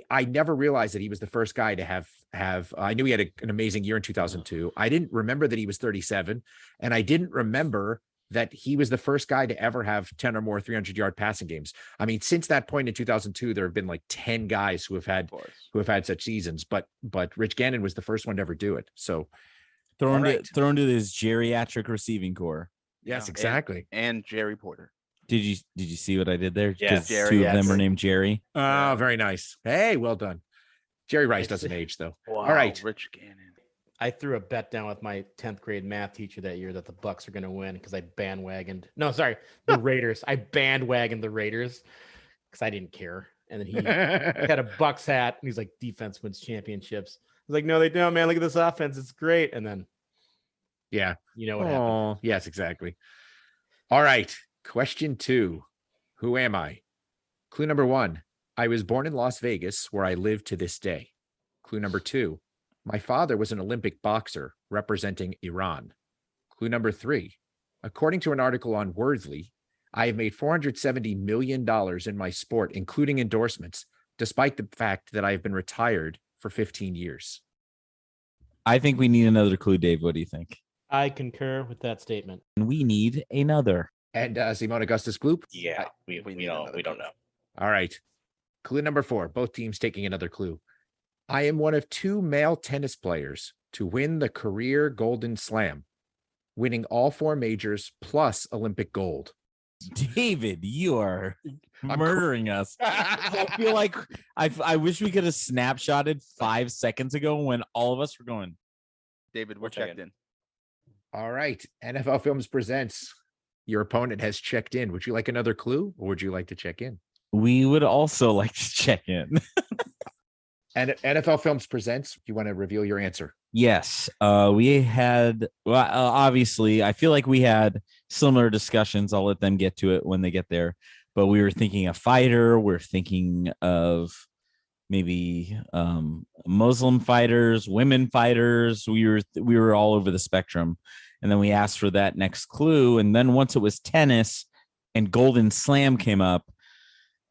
I never realized that he was the first guy to have. I knew he had an amazing year in 2002. I didn't remember that he was 37, and I didn't remember that he was the first guy to ever have 10 or more 300-yard passing games. I mean, since that point in 2002, there have been like 10 guys who have had such seasons, but Rich Gannon was the first one to ever do it. So thrown to his geriatric receiving core. Yes, exactly. And Jerry Porter. Did you see what I did there? Yeah, Jerry, 2 of them are named Jerry. Oh, very nice. Hey, well done. Jerry Rice doesn't age though. Wow, all right, Rich Gannon. I threw a bet down with my 10th grade math teacher that year that the Bucks are going to win because I bandwagoned. No, sorry, the Raiders. I bandwagoned the Raiders because I didn't care. And then he had a Bucks hat, and he's like, "Defense wins championships." I was like, "No, they don't, man. Look at this offense; it's great." And then, yeah, you know what happened? Yes, exactly. All right, question 2. Who am I? Clue number 1. I was born in Las Vegas, where I live to this day. Clue number 2. My father was an Olympic boxer representing Iran. Clue number 3. According to an article on Worthy, I have made $470 million in my sport, including endorsements, despite the fact that I have been retired for 15 years. I think we need another clue, Dave. What do you think? I concur with that statement. We need another. And Simone Augustus Gloop? Yeah, we don't know. All right. Clue number 4. Both teams taking another clue. I am one of 2 male tennis players to win the career Golden Slam, winning all 4 majors plus Olympic gold. David, you are murdering us. I feel like I wish we could have snapshotted 5 seconds ago when all of us were going. David, we're checked in. All right. NFL Films presents. Your opponent has checked in. Would you like another clue, or would you like to check in? We would also like to check in. And NFL Films presents. You want to reveal your answer? Yes. We had, obviously, I feel like we had similar discussions. I'll let them get to it when they get there. But we were thinking a fighter. We're thinking of maybe Muslim fighters, women fighters. We were all over the spectrum. And then we asked for that next clue. And then once it was tennis and Golden Slam came up,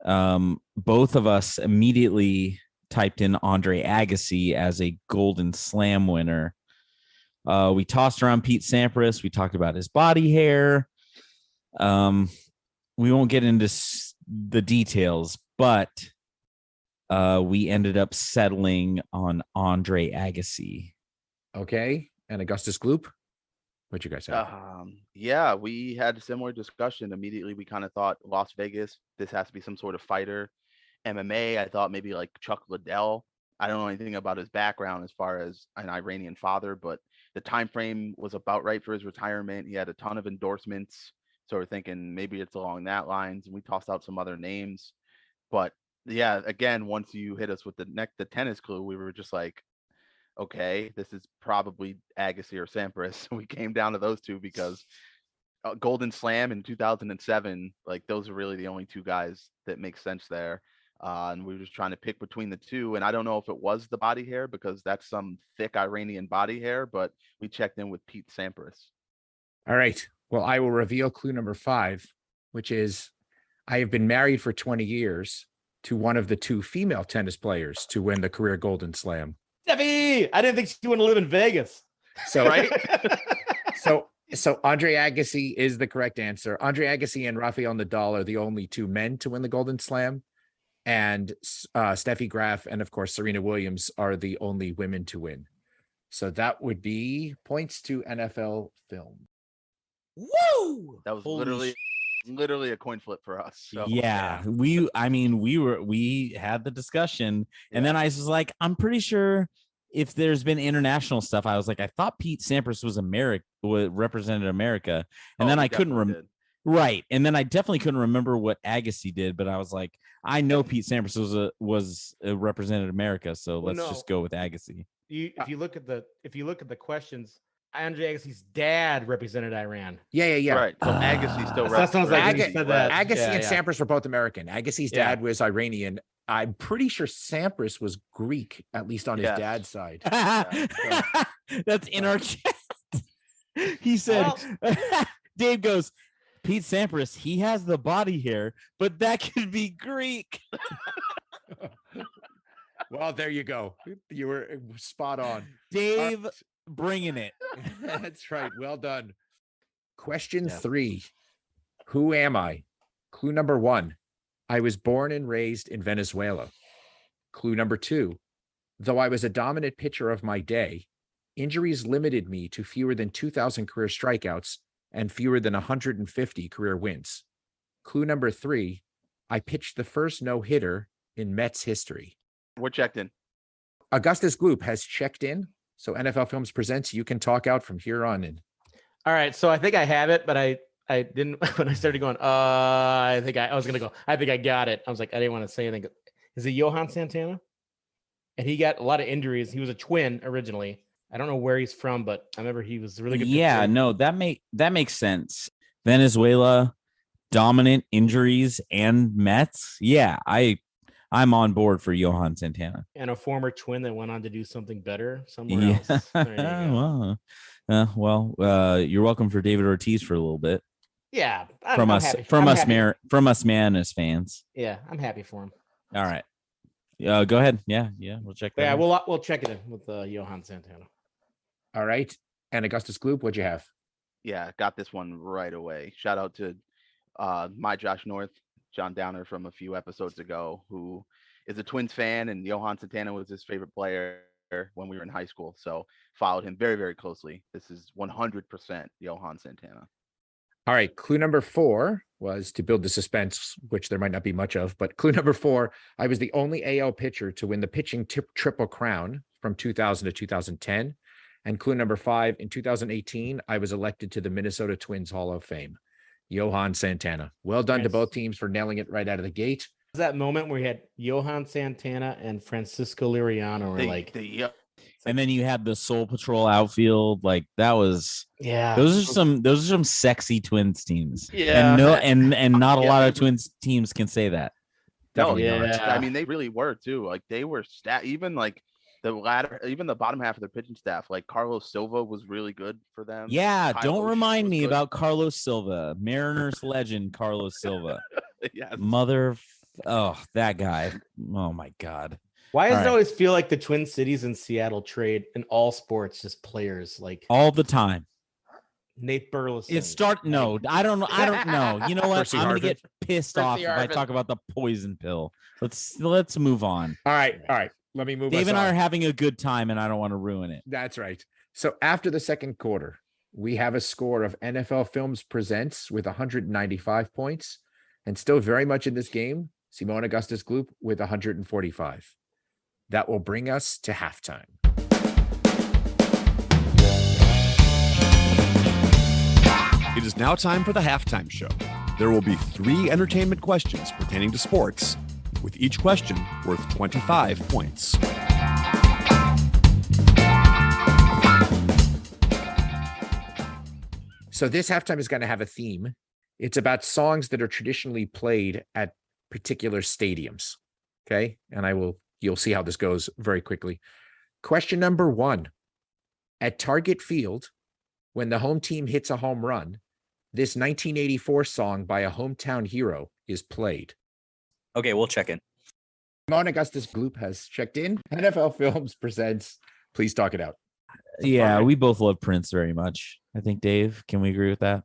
both of us immediately typed in Andre Agassi as a Golden Slam winner. We tossed around Pete Sampras. We talked about his body hair. We won't get into the details, but we ended up settling on Andre Agassi. Okay. And Augustus Gloop, what you guys have? Yeah, we had a similar discussion. Immediately, we kind of thought Las Vegas, this has to be some sort of fighter. MMA, I thought maybe like Chuck Liddell. I don't know anything about his background as far as an Iranian father, but the time frame was about right for his retirement. He had a ton of endorsements. So we're thinking maybe it's along that lines. And we tossed out some other names. But yeah, again, once you hit us with the tennis clue, we were just like, okay, this is probably Agassi or Sampras. We came down to those two because Golden Slam in 2007. Like those are really the only two guys that make sense there. And we were just trying to pick between the two. And I don't know if it was the body hair because that's some thick Iranian body hair, but we checked in with Pete Sampras. All right. Well, I will reveal clue number 5, which is I have been married for 20 years to one of the 2 female tennis players to win the career Golden Slam. Steffi, I didn't think she wanted to live in Vegas. So, right. So Andre Agassi is the correct answer. Andre Agassi and Rafael Nadal are the only 2 men to win the Golden Slam. And Steffi Graf and, of course, Serena Williams are the only women to win. So that would be points to NFL film. Woo! That was literally a coin flip for us. So, yeah, we had the discussion, and then I was like, I'm pretty sure if there's been international stuff, I was like, I thought Pete Sampras was represented America, and then I couldn't remember. Right, and then I definitely couldn't remember what Agassi did, but I was like, I know Pete Sampras was represented America, so let's just go with Agassi. If you look at the questions, Andre Agassi's dad represented Iran. Yeah. Right. So Agassi still that sounds like Agassi and Sampras were both American. Agassi's dad was Iranian. I'm pretty sure Sampras was Greek, at least on his dad's side. That's in our chat. He said, Dave goes, Pete Sampras, he has the body hair, but that could be Greek. Well, there you go. You were spot on. Dave bringing it. That's right. Well done. Question 3. Who am I? Clue number 1. I was born and raised in Venezuela. Clue number 2. Though I was a dominant pitcher of my day, injuries limited me to fewer than 2,000 career strikeouts and fewer than 150 career wins. Clue number 3. I pitched the first no-hitter in Mets history. We're checked in. Augustus Gloop has checked in. So NFL Films presents, you can talk out from here on in. All right. So I think I have it, but I didn't, when I started going, I think I got it. I was like, I didn't want to say anything. Is it Johan Santana? And he got a lot of injuries. He was a twin originally. I don't know where he's from, but I remember he was really good. Yeah, pitcher. No, that makes sense. Venezuela, dominant injuries and Mets. Yeah, I'm on board for Johan Santana. And a former twin that went on to do something better somewhere else. There you go. You're welcome for David Ortiz for a little bit. Yeah, from us, man, as fans. Yeah, I'm happy for him. All right, go ahead. Yeah, we'll check that. Yeah, we'll check it in with Johan Santana. All right, and Augustus Gloop, what'd you have? Yeah, got this one right away. Shout out to my Josh North, John Downer from a few episodes ago, who is a Twins fan, and Johan Santana was his favorite player when we were in high school. So followed him very, very closely. This is 100% Johan Santana. All right. Clue number 4 was to build the suspense, which there might not be much of, but clue number 4, I was the only AL pitcher to win the pitching triple crown from 2000 to 2010. And clue number 5, in 2018, I was elected to the Minnesota Twins Hall of Fame. Johan Santana. Well done to both teams for nailing it right out of the gate. That moment where you had Johan Santana and Francisco Liriano and then you had the Soul Patrol outfield. Like that was, those are some sexy Twins teams. Yeah. And not a lot of Twins teams can say that. Definitely not. I mean, they really were too. Like they were even like the bottom half of their pitching staff, like Carlos Silva was really good for them. Yeah, don't remind me about Carlos Silva, Mariners legend Carlos Silva. Yes. That guy. Oh my God. Why does it always feel like the Twin Cities and Seattle trade in all sports just players like all the time? Nate Burleson. I don't know. You know what? I'm gonna get pissed off if I talk about the poison pill. Let's move on. All right. Let me move. Dave and I are having a good time, and I don't want to ruin it. That's right. So after the second quarter, we have a score of NFL Films Presents with 195 points, and still very much in this game, Simone Augustus Gloop with 145. That will bring us to halftime. It is now time for the halftime show. There will be 3 entertainment questions pertaining to sports, with each question worth 25 points. So this halftime is going to have a theme. It's about songs that are traditionally played at particular stadiums. Okay. And you'll see how this goes very quickly. Question number 1. At Target Field, when the home team hits a home run, this 1984 song by a hometown hero is played. Okay, we'll check in. Simone Augustus Gloop has checked in. NFL Films presents Please Talk It Out. Yeah, we both love Prince very much. I think, Dave, can we agree with that?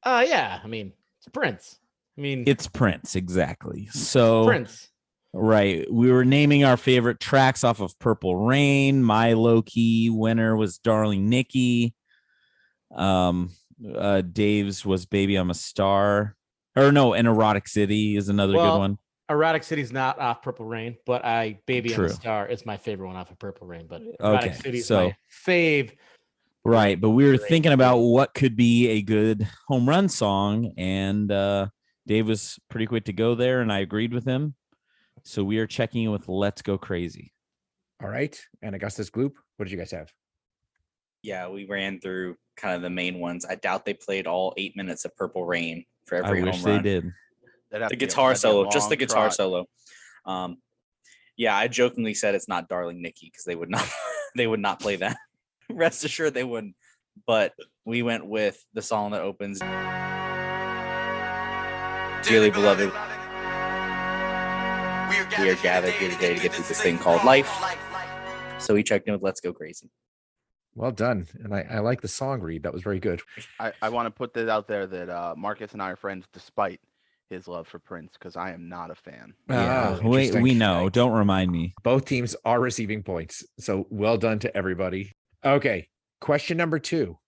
Yeah. I mean, it's Prince. I mean, It's Prince, exactly. So Prince. right. We were naming our favorite tracks off of Purple Rain. My low-key winner was Darling Nikki. Dave's was Baby I'm a Star. Or no, and Erotic City is another good one. Erotic City's not off Purple Rain, but Baby I'm a True. Star is my favorite one off of Purple Rain. But Erotic City's so- my fave. Right, but we were Great. thinking about what could be a good home run song, and Dave was pretty quick to go there, and I agreed with him. So we are checking in with Let's Go Crazy. All right. And Augustus Gloop, what did you guys have? Yeah, we ran through kind of the main ones. I doubt they played all 8 minutes of Purple Rain for every I home wish run. they did. The guitar solo, just the guitar solo. Yeah, I jokingly said it's not Darling Nikki because they would not play that. Rest assured they wouldn't. But we went with the song that opens Dearly Beloved. We are gathered here today to get through this thing called life. So we checked in with Let's Go Crazy. Well done. And I like the song read. That was very good. I want to put this out there that Markkus and I are friends despite his love for Prince, because I am not a fan. Yeah, Oh, interesting. we know. Don't remind me. Both teams are receiving points. So well done to everybody. Okay. Question number 2.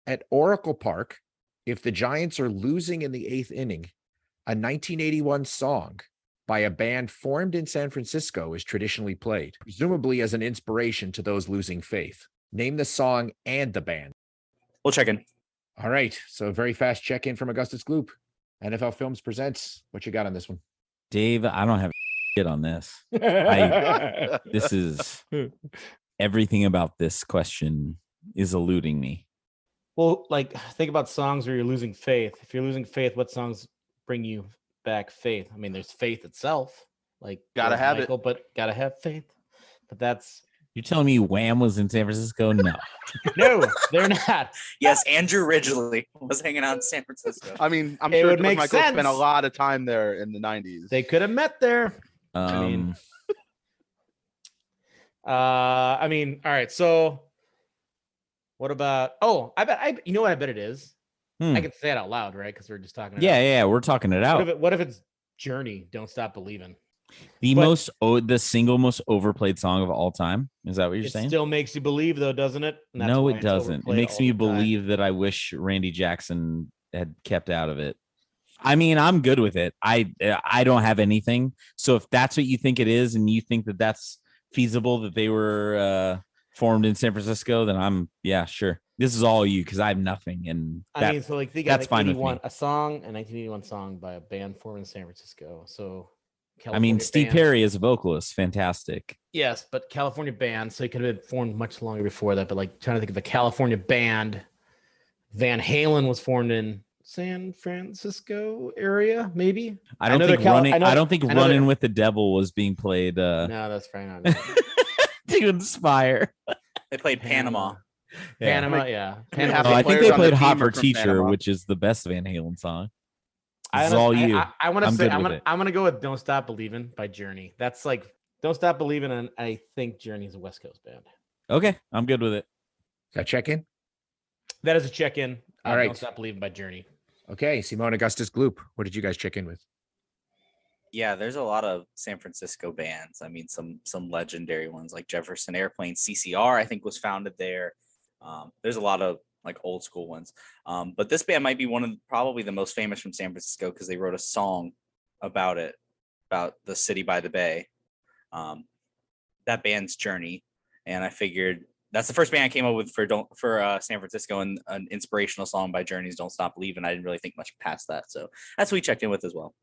At Oracle Park, if the Giants are losing in the 8th inning, a 1981 song by a band formed in San Francisco is traditionally played, presumably as an inspiration to those losing faith. Name the song and the band. We'll check in. All right. So a very fast check-in from Augustus Gloop. NFL Films presents. What you got on this one? Dave, I don't have shit on this. This is everything about this question is eluding me. Well, like, think about songs where you're losing faith. If you're losing faith, what songs bring you back faith? I mean, there's faith itself. Like, Gotta have it. but gotta have faith. But that's You're telling me Wham was in San Francisco? No. no, they're not. Yes, Andrew Ridgely was hanging out in San Francisco. I mean, I'm It sure would George make Michael spent a sense. lot of time there in the 90s. They could have met there. I mean, all right. So what about, you know what I bet it is? I can say it out loud, right? Because we're just talking. yeah, we're talking it out. What if it's Journey, Don't Stop Believing? The single most overplayed song of all time. Is that what you're It saying? still makes you believe, though, doesn't it? And that's No, why it it's doesn't. It overplayed makes all me the time. believe that I wish Randy Jackson had kept out of it. I mean, I'm good with it. I don't have anything. So if that's what you think it is, and you think that that's feasible, that they were formed in San Francisco, then sure. This is all you, because I have nothing, and I mean, so like they got that's like fine with 81, me. a 1981 song by a band formed in San Francisco. So, I mean, California Steve band. Perry is a vocalist, fantastic. Yes, but California band, so it could have been formed much longer before that. But like trying to think of a California band, Van Halen was formed in San Francisco area, maybe. I don't know think they're running. I know- I don't think I know Running they're- with the Devil was being played No, that's probably not. to inspire. They played Panama. Panama, Like, yeah. half Panama. the I think players they on the played team Hot are for from Teacher, Panama. which is the best Van Halen song. I This is all you. I want to I'm say good with it. I'm gonna go with "Don't Stop Believing" by Journey. That's like "Don't Stop Believing," and I think Journey's a West Coast band. Okay, I'm good with it. That check-in? That is a check-in. All right. "Don't Stop Believing" by Journey. Okay. Simone Augustus Gloop. What did you guys check in with? Yeah, there's a lot of San Francisco bands. I mean, some legendary ones like Jefferson Airplane, CCR, I think was founded there. There's a lot of like old school ones. But this band might be one of probably the most famous from San Francisco because they wrote a song about it, about the city by the bay. That band's Journey. And I figured that's the first band I came up with for San Francisco, and an inspirational song by Journey's "Don't Stop Believing." I didn't really think much past that. So that's what we checked in with as well.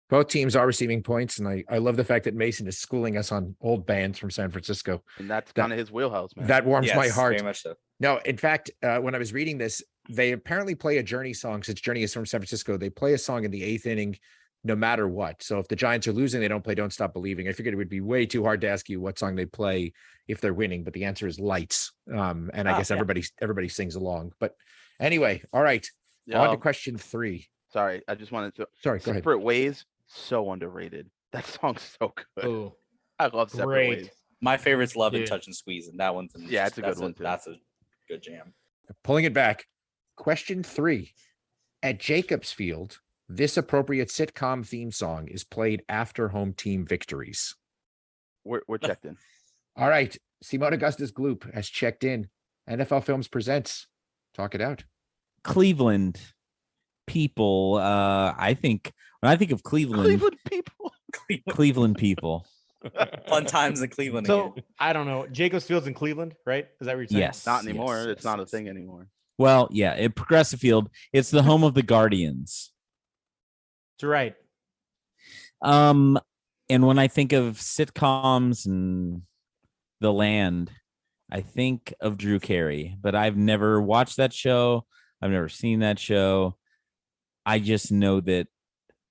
Both teams are receiving points, and I love the fact that Mason is schooling us on old bands from San Francisco. And that's kind of his wheelhouse, man. That warms my Yes, heart. very much so. No, in fact, when I was reading this, they apparently play a Journey song. Since Journey is from San Francisco, they play a song in the 8th inning no matter what. So if the Giants are losing, they don't play Don't Stop Believing. I figured it would be way too hard to ask you what song they play if they're winning, but the answer is Lights. And I guess everybody sings along. But anyway, all right. On to question 3. Sorry, I just wanted to. Sorry, go ahead. Separate Ways, so underrated. That song's so good. Ooh, I love Separate great. Ways. My favorite's Love and Dude. Touch and Squeeze, and that one's It's a good one too. That's a good jam. Pulling it back. Question 3. At Jacobs Field, this appropriate sitcom theme song is played after home team victories. We're checked in. All right. Simone Augustus Gloop has checked in. NFL Films presents. Talk it out. Cleveland people. I think when I think of Cleveland people. Cleveland people. Fun times in Cleveland. So again. I don't know. Jacobs Field's in Cleveland, right? Is that what you're saying? Yes. Not anymore. yes, It's not a yes. thing anymore. Well, yeah, at Progressive Field, it's the home of the Guardians. That's right. And when I think of sitcoms and The Land, I think of Drew Carey, but I've never watched that show. I've never seen that show. I just know that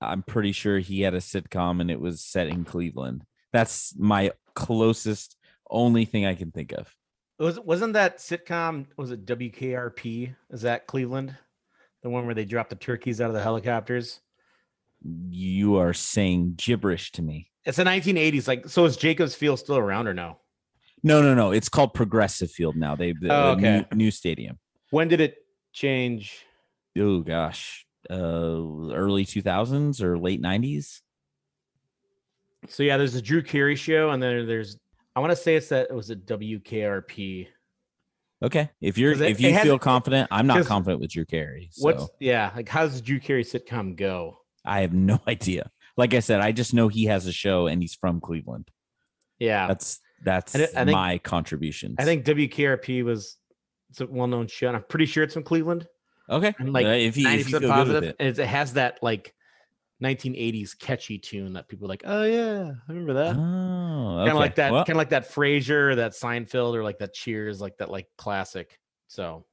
I'm pretty sure he had a sitcom and it was set in Cleveland. That's my closest only thing I can think of. Wasn't that sitcom? Was it WKRP? Is that Cleveland? The one where they dropped the turkeys out of the helicopters? You are saying gibberish to me. It's the 1980s. Like, so is Jacobs Field still around or no? No. It's called Progressive Field now. They okay. new stadium. When did it change? Oh gosh, early 2000s or late 90s. So yeah, there's the Drew Carey show, and then there's I want to say it was a WKRP. Okay, if 'Cause if it you has- feel confident, I'm not 'cause confident with Drew Carey. So What's like how does the Drew Carey sitcom go? I have no idea. Like I said, I just know he has a show and he's from Cleveland. Yeah, That's I think- my contributions. I think WKRP it's a well-known show, and I'm pretty sure it's from Cleveland. okay. I'm like if you 90% feel good positive, with it. and it has that like 1980s catchy tune that people are like, oh yeah, I remember that. Oh, okay. Kind of like that, Well, kind of like that Frasier, that Seinfeld, or like that Cheers, like that like classic. So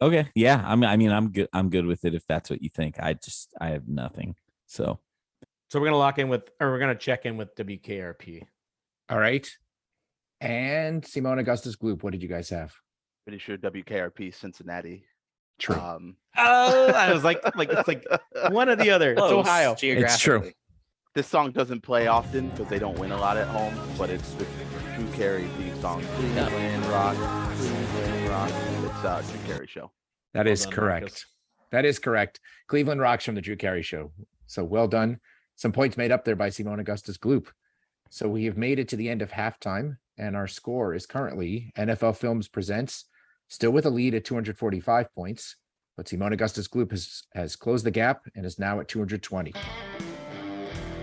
okay, yeah. I'm good. I'm good with it if that's what you think. I have nothing. So we're gonna we're gonna check in with WKRP. All right. And Simone Augustus Gloop, what did you guys have? Pretty sure WKRP Cincinnati. True. Oh, I was like it's like one or the other. It's Close, Ohio. Geographically. This song doesn't play often because they don't win a lot at home, but it's the Drew Carey theme song. Cleveland Rock. It's Drew Carey show. That is done, correct. Markkus. That is correct. Cleveland Rocks from the Drew Carey Show. So well done. Some points made up there by Simone Augustus Gloop. So we have made it to the end of halftime, and our score is currently NFL Films presents, still with a lead at 245 points, but Simone Augustus Gloop has closed the gap and is now at 220.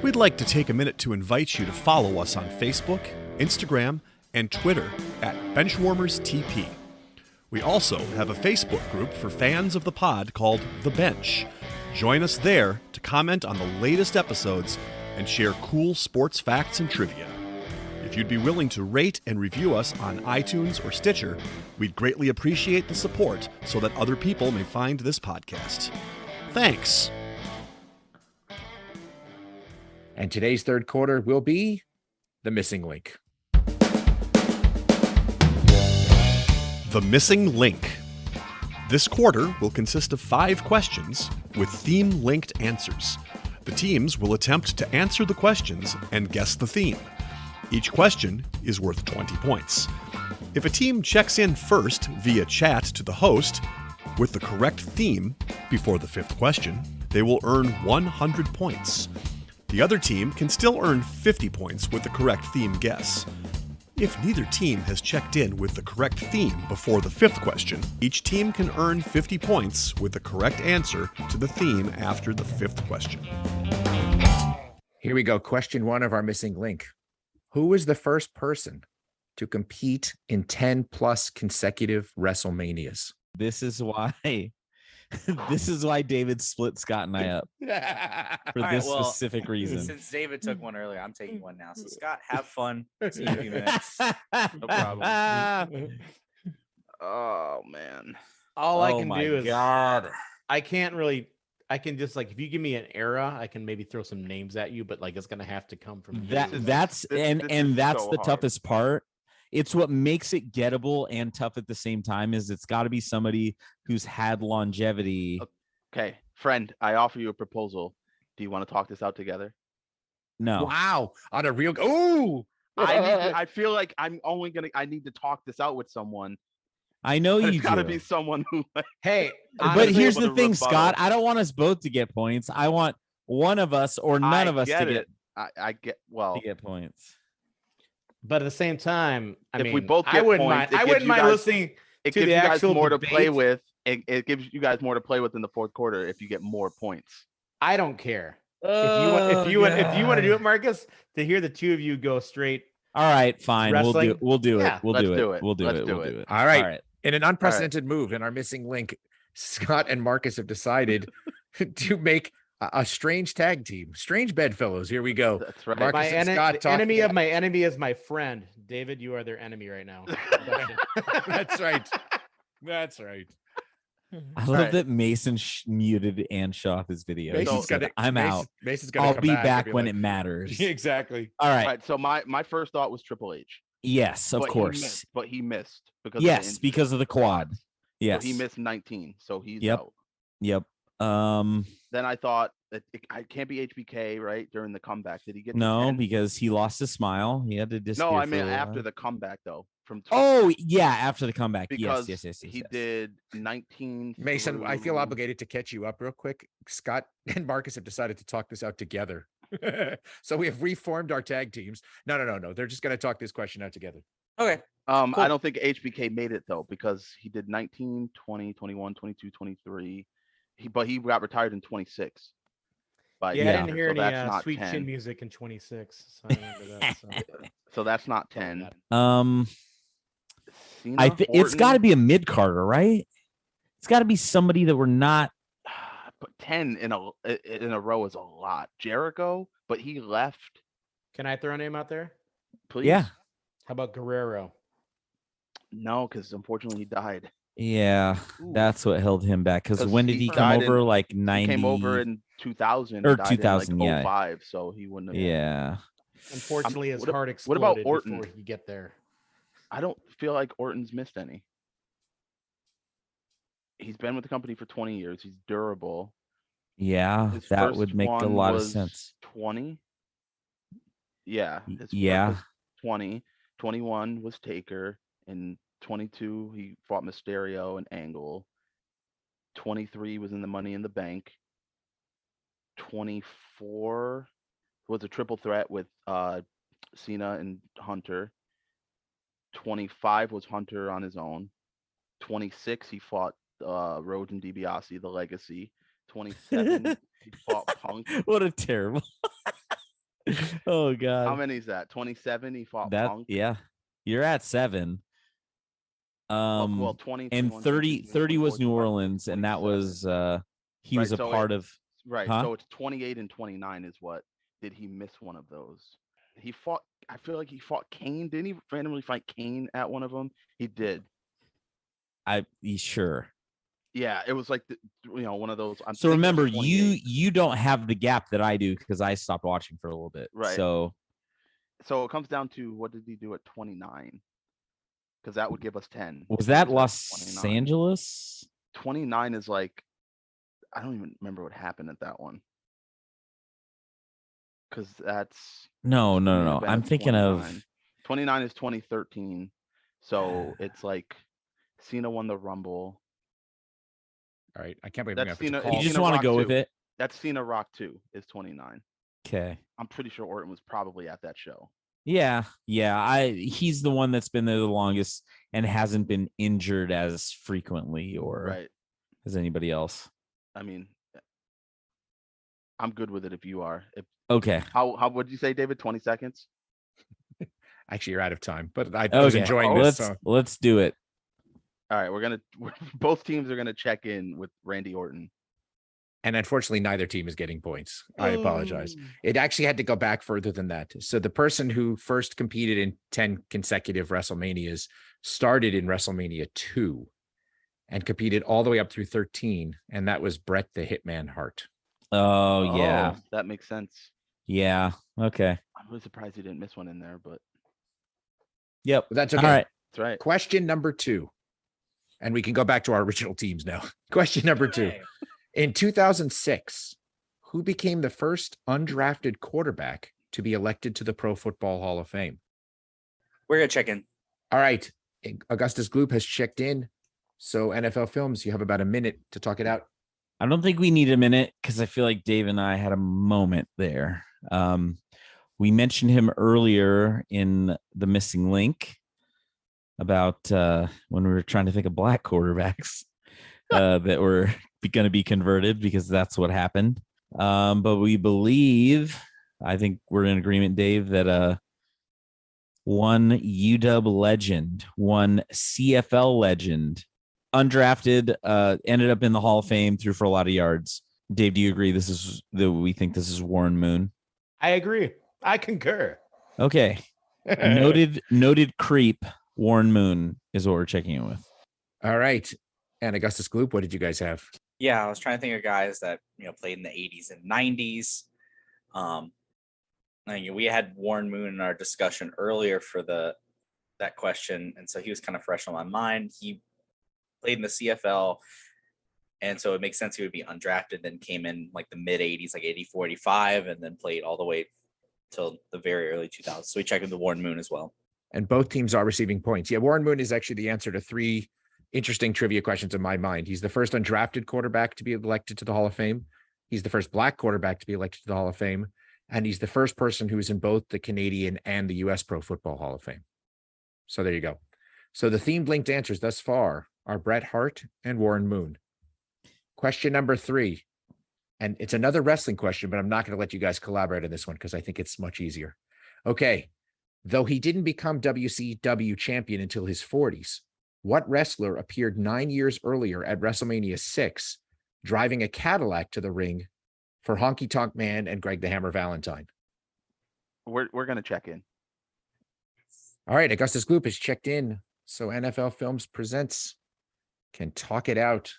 We'd like to take a minute to invite you to follow us on Facebook, Instagram, and Twitter at Benchwarmers TP. We also have a Facebook group for fans of the pod called The Bench. Join us there to comment on the latest episodes and share cool sports facts and trivia. If you'd be willing to rate and review us on iTunes or Stitcher, we'd greatly appreciate the support so that other people may find this podcast. Thanks. And today's third quarter will be the missing link. The Missing Link. This quarter will consist of 5 questions with theme-linked answers. The teams will attempt to answer the questions and guess the theme. Each question is worth 20 points. If a team checks in first via chat to the host with the correct theme before the 5th question, they will earn 100 points. The other team can still earn 50 points with the correct theme guess. If neither team has checked in with the correct theme before the 5th question, each team can earn 50 points with the correct answer to the theme after the 5th question. Here we go. Question 1 of our missing link. Who was the first person to compete in 10 plus consecutive WrestleManias? this is why David split Scott and I up for All right, this well, specific reason. Since David took one earlier, I'm taking one now. So Scott, have fun. See you in a few minutes. No problem. Oh man. All I Oh can my do is God. I can't really. I can just like if you give me an era, I can maybe throw some names at you, but like it's gonna have to come from you. That's this is that's so the hard. toughest part. It's what makes it gettable and tough at the same time. Is it's got to be somebody who's had longevity. Okay, friend, I offer you a proposal. Do you want to talk this out together? No, Wow. On a real. Oh, I feel like I need to talk this out with someone. I know But you it's got to do. be someone who. Hey, But honestly, here's able the to thing, rebuttal. Scott. I don't want us both to get points. I want one of us or none of us to get I get. Well, points. but at the same time, I if mean, we both I get wouldn't points, mind. I wouldn't mind listening it to gives the you guys actual more to play debate. with. It gives you guys more to play with in the fourth quarter if you get more points. I don't care. If you want to do it, Marcus, to hear the two of you go straight. All right, fine. Wrestling? We'll do Yeah. it. We'll Let's do do it. it. We'll do Let's it. do We'll it. do it. all right. All right. In an unprecedented move in our missing link, Scott and Marcus have decided to make a strange tag team. Strange bedfellows. Here we go. That's right. Marcus and Scott The enemy talking- of my enemy is my friend. David, you are their enemy right now. That's right. That's right. I love right. that Mason muted and shut off his video. He Mason's said, gonna, I'm out. Mason's gonna I'll come be back back and when like, it matters. Exactly. All All right. right. So my first thought was Triple H. Yes, of but course. he missed because Yes, because of the quad. Yes. So he missed 19, so he's Yep. out. Yep. Then I thought that it can't be HBK, right? During the comeback, did he get to No, 10? because he lost his smile. He had to disappear. No, I for mean a little after while. the comeback though. From Oh yeah, after the comeback. because Yes. he yes. did 19. Mason, I feel through- obligated to catch you up real quick. Scott and Marcus have decided to talk this out together. So we have reformed our tag teams. No. They're just going to talk this question out together. Okay. I Cool. don't think HBK made it though because he did 19, 20, 21, 22, 23. But he got retired in 26. By Yeah, I didn't Dexter, hear so any that's not sweet 10. chin music in 26. So I remember that. So. So that's not 10. Cena, I think it's got to Orton, be a mid Carter, right? It's got to be somebody that we're not. but 10 in a row is a lot. Jericho, but he left. Can I throw a name out there? Please. Yeah. How about Guerrero? No, because unfortunately he died. Yeah, that's what held him back. Because 'Cause when did he he come died over? in- Like 90. He came over in 2000 Or and died 2000, in like yeah. 05, so he wouldn't have. Yeah. Unfortunately, his what heart what exploded about Orton? before he get there. I don't feel like Orton's missed any. He's been with the company for 20 years. He's durable. Yeah, His that first would make a one lot of was sense. 20. Yeah. His first Yeah. was 20. 21 was Taker. In 22, he fought Mysterio and Angle. 23 was in the Money in the Bank. 24 was a triple threat with Cena and Hunter. 25 was Hunter on his own. 26 he fought Rhodes and DiBiase, the Legacy. 27 he fought Punk. What a terrible. Oh God. How many is that? 27 he fought That Punk. yeah. You're at 7. Well, 20 and 21, 30 22, 30 was 24, New 25, Orleans, and that 27. was he was Right, a so part of Right. Huh? So it's 28 and 29 is what. Did he miss one of those? He fought. I feel like he fought Kane. Didn't he randomly fight Kane at one of them? He did. sure. Yeah, it was like one of those. So remember, 28. you don't have the gap that I do because I stopped watching for a little bit. Right. So So it comes down to what did he do at 29? Because that would give us 10. was He that at Los 29. Angeles? 29 is like, I don't even remember what happened at that one. Because that's No. Money in the Bank I'm is thinking 29. of 29 is 2013. So it's like Cena won the Rumble. All right. I can't believe That's we have Cena- to you call. just Cena want to Rock go with 2. it. That's Cena Rock 2 is 29. Okay. I'm pretty sure Orton was probably at that show. Yeah. He's the one that's been there the longest and hasn't been injured as frequently or Right. as anybody else. I mean, I'm good with it if you are. Okay. How would you say, David? 20 seconds? Actually, you're out of time, but I was Okay. enjoying this. Let's do it. All right, both teams are gonna check in with Randy Orton. And unfortunately, neither team is getting points. I apologize. It actually had to go back further than that. So the person who first competed in 10 consecutive WrestleManias started in WrestleMania 2. and competed all the way up through 13. And that was Bret the Hitman Hart. Oh, yeah. That makes sense. Yeah. Okay. I'm really surprised you didn't miss one in there, but Yep. But that's okay. All right. that's right. Question number 2. And we can go back to our original teams now. Question number 2. In 2006, who became the first undrafted quarterback to be elected to the Pro Football Hall of Fame? We're gonna check in. All right. Augustus Gloop has checked in. So NFL Films, you have about a minute to talk it out. I don't think we need a minute because I feel like Dave and I had a moment there. We mentioned him earlier in the missing link about when we were trying to think of black quarterbacks that were going to be converted because that's what happened. But we believe, I think we're in agreement, Dave, that one UW legend, one CFL legend, undrafted, ended up in the Hall of Fame, threw for a lot of yards. Dave, do you agree we think this is Warren Moon? I agree. I concur. Okay. Noted creep Warren Moon is what we're checking in with. All right. And Augustus Gloop, what did you guys have? Yeah, I was trying to think of guys that played in the 80s and 90s. We had Warren Moon in our discussion earlier for that question, and so he was kind of fresh on my mind. He played in the CFL, and so it makes sense he would be undrafted, then came in like the mid 80s, like 84, 85, and then played all the way till the very early 2000s. So we checked into Warren Moon as well. And both teams are receiving points. Yeah, Warren Moon is actually the answer to 3 interesting trivia questions in my mind. He's the first undrafted quarterback to be elected to the Hall of Fame. He's the first black quarterback to be elected to the Hall of Fame. And he's the first person who is in both the Canadian and the U.S. Pro Football Hall of Fame. So there you go. So the themed linked answers thus far are Bret Hart and Warren Moon. Question number 3. And it's another wrestling question, but I'm not going to let you guys collaborate on this one because I think it's much easier. Okay. Though he didn't become WCW champion until his 40s, what wrestler appeared 9 years earlier at WrestleMania 6, driving a Cadillac to the ring for Honky Tonk Man and Greg the Hammer Valentine? We're going to check in. All right. Augustus Gloop is checked in. So NFL Films presents Can Talk It Out.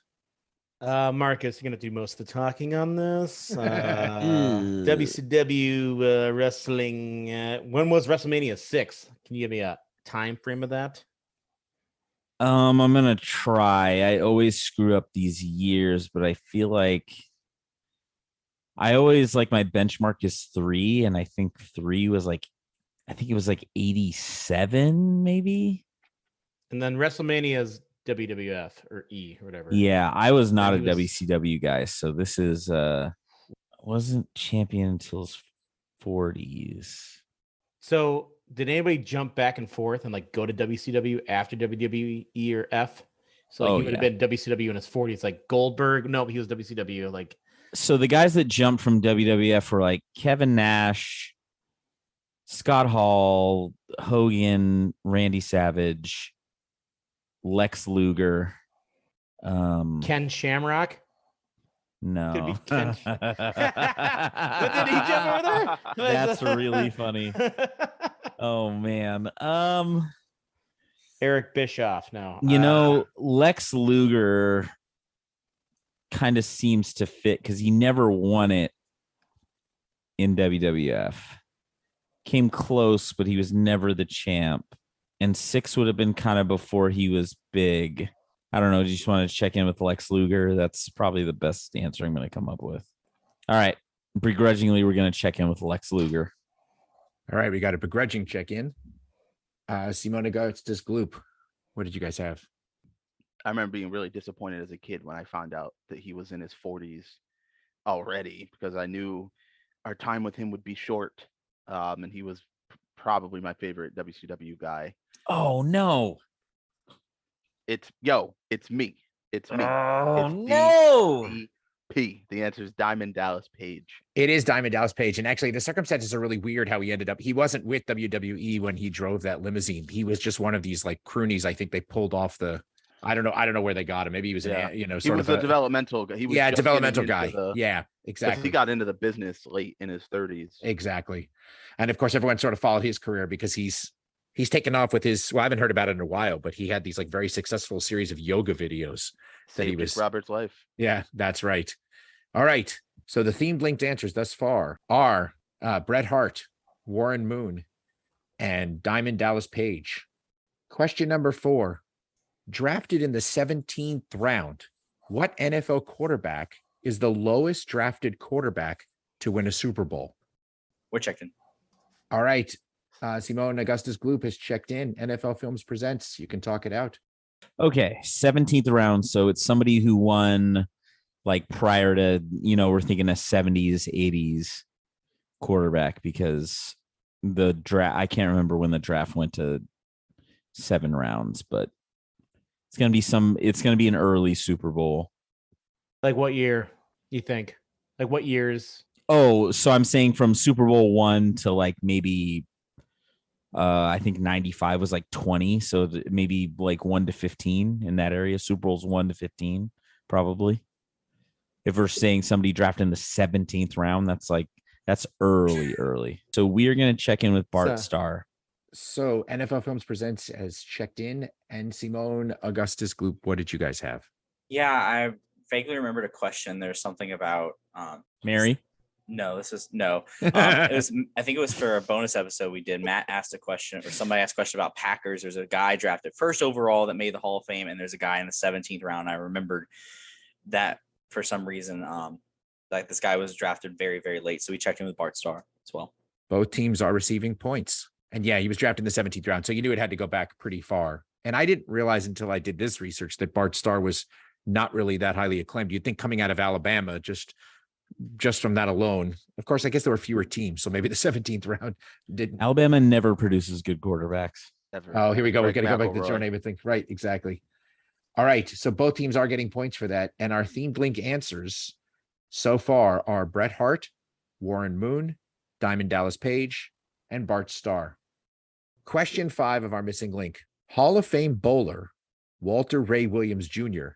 Markkus, you're going to do most of the talking on this. WCW wrestling. When was WrestleMania 6? Can you give me a time frame of that? I'm going to try. I always screw up these years, but I feel like I always like my benchmark is 3. And I think 3 was like, I think it was like 87, maybe. And then WrestleMania is WWF or E or whatever. Yeah, I was not a WCW guy, so this is wasn't champion until his 40s. So did anybody jump back and forth and like go to WCW after WWE or F? So he would have been WCW in his 40s, like Goldberg. No, he was WCW. Like, so the guys that jumped from WWF were like Kevin Nash, Scott Hall, Hogan, Randy Savage, Lex Luger, Ken Shamrock. No. Could be Ken. But did he jump over there? That's really funny. Oh man. Eric Bischoff. No. Lex Luger kind of seems to fit because he never won it in WWF. Came close, but he was never the champ. And 6 would have been kind of before he was big. I don't know. Do you just want to check in with Lex Luger? That's probably the best answer I'm going to come up with. All right. Begrudgingly, we're going to check in with Lex Luger. All right. We got a begrudging check in. Simone Augustus Gloop, what did you guys have? I remember being really disappointed as a kid when I found out that he was in his 40s already because I knew our time with him would be short. And he was probably my favorite WCW guy. Oh no. It's me. It's me. Oh it's no. DDP. The answer is Diamond Dallas Page. It is Diamond Dallas Page. And actually the circumstances are really weird how he ended up. He wasn't with WWE when he drove that limousine. He was just one of these like croonies. I think they pulled off I don't know where they got him. Maybe he was, he was a developmental guy. He was developmental guy. Yeah, exactly. He got into the business late in his 30s. Exactly. And of course, everyone sort of followed his career because he's he's taken off with his, well, I haven't heard about it in a while, but he had these like very successful series of yoga videos that he Saved was. Dick Roberts' life. Yeah, that's right. All right. So the themed linked answers thus far are Bret Hart, Warren Moon, and Diamond Dallas Page. Question number 4. Drafted in the 17th round, what NFL quarterback is the lowest drafted quarterback to win a Super Bowl? We're checked in. All right. Simone Augustus Gloop has checked in. NFL Films presents. You can talk it out. Okay, 17th round. So it's somebody who won like prior to, we're thinking a 70s, 80s quarterback, because the draft, I can't remember when the draft went to 7 rounds, but it's going to be an early Super Bowl. Like what year you think? Like what years? Oh, so I'm saying from Super Bowl 1 to like maybe I think 95 was like 20. So maybe like 1 to 15 in that area. Super Bowls 1 to 15, probably. If we're saying somebody drafted in the 17th round, that's early. So we are going to check in with Bart Starr. So NFL Films presents has checked in, and Simone Augustus Gloop, what did you guys have? Yeah, I vaguely remembered a question. There's something about Mary. No, this is no. It was. I think it was for a bonus episode we did. Matt asked a question, or somebody asked a question about Packers. There's a guy drafted first overall that made the Hall of Fame, and there's a guy in the 17th round. I remembered that for some reason, like this guy was drafted very, very late. So we checked in with Bart Starr as well. Both teams are receiving points, and yeah, he was drafted in the 17th round, so you knew it had to go back pretty far. And I didn't realize until I did this research that Bart Starr was not really that highly acclaimed. You'd think coming out of Alabama, just from that alone. Of course, I guess there were fewer teams, so maybe the 17th round didn't. Alabama never produces good quarterbacks. Ever. Oh, here we go. We're going to go back to the Joe McElroy. Namath thing. Right, exactly. All right, so both teams are getting points for that. And our themed link answers so far are Bret Hart, Warren Moon, Diamond Dallas Page, and Bart Starr. Question 5 of our missing link. Hall of Fame bowler Walter Ray Williams Jr.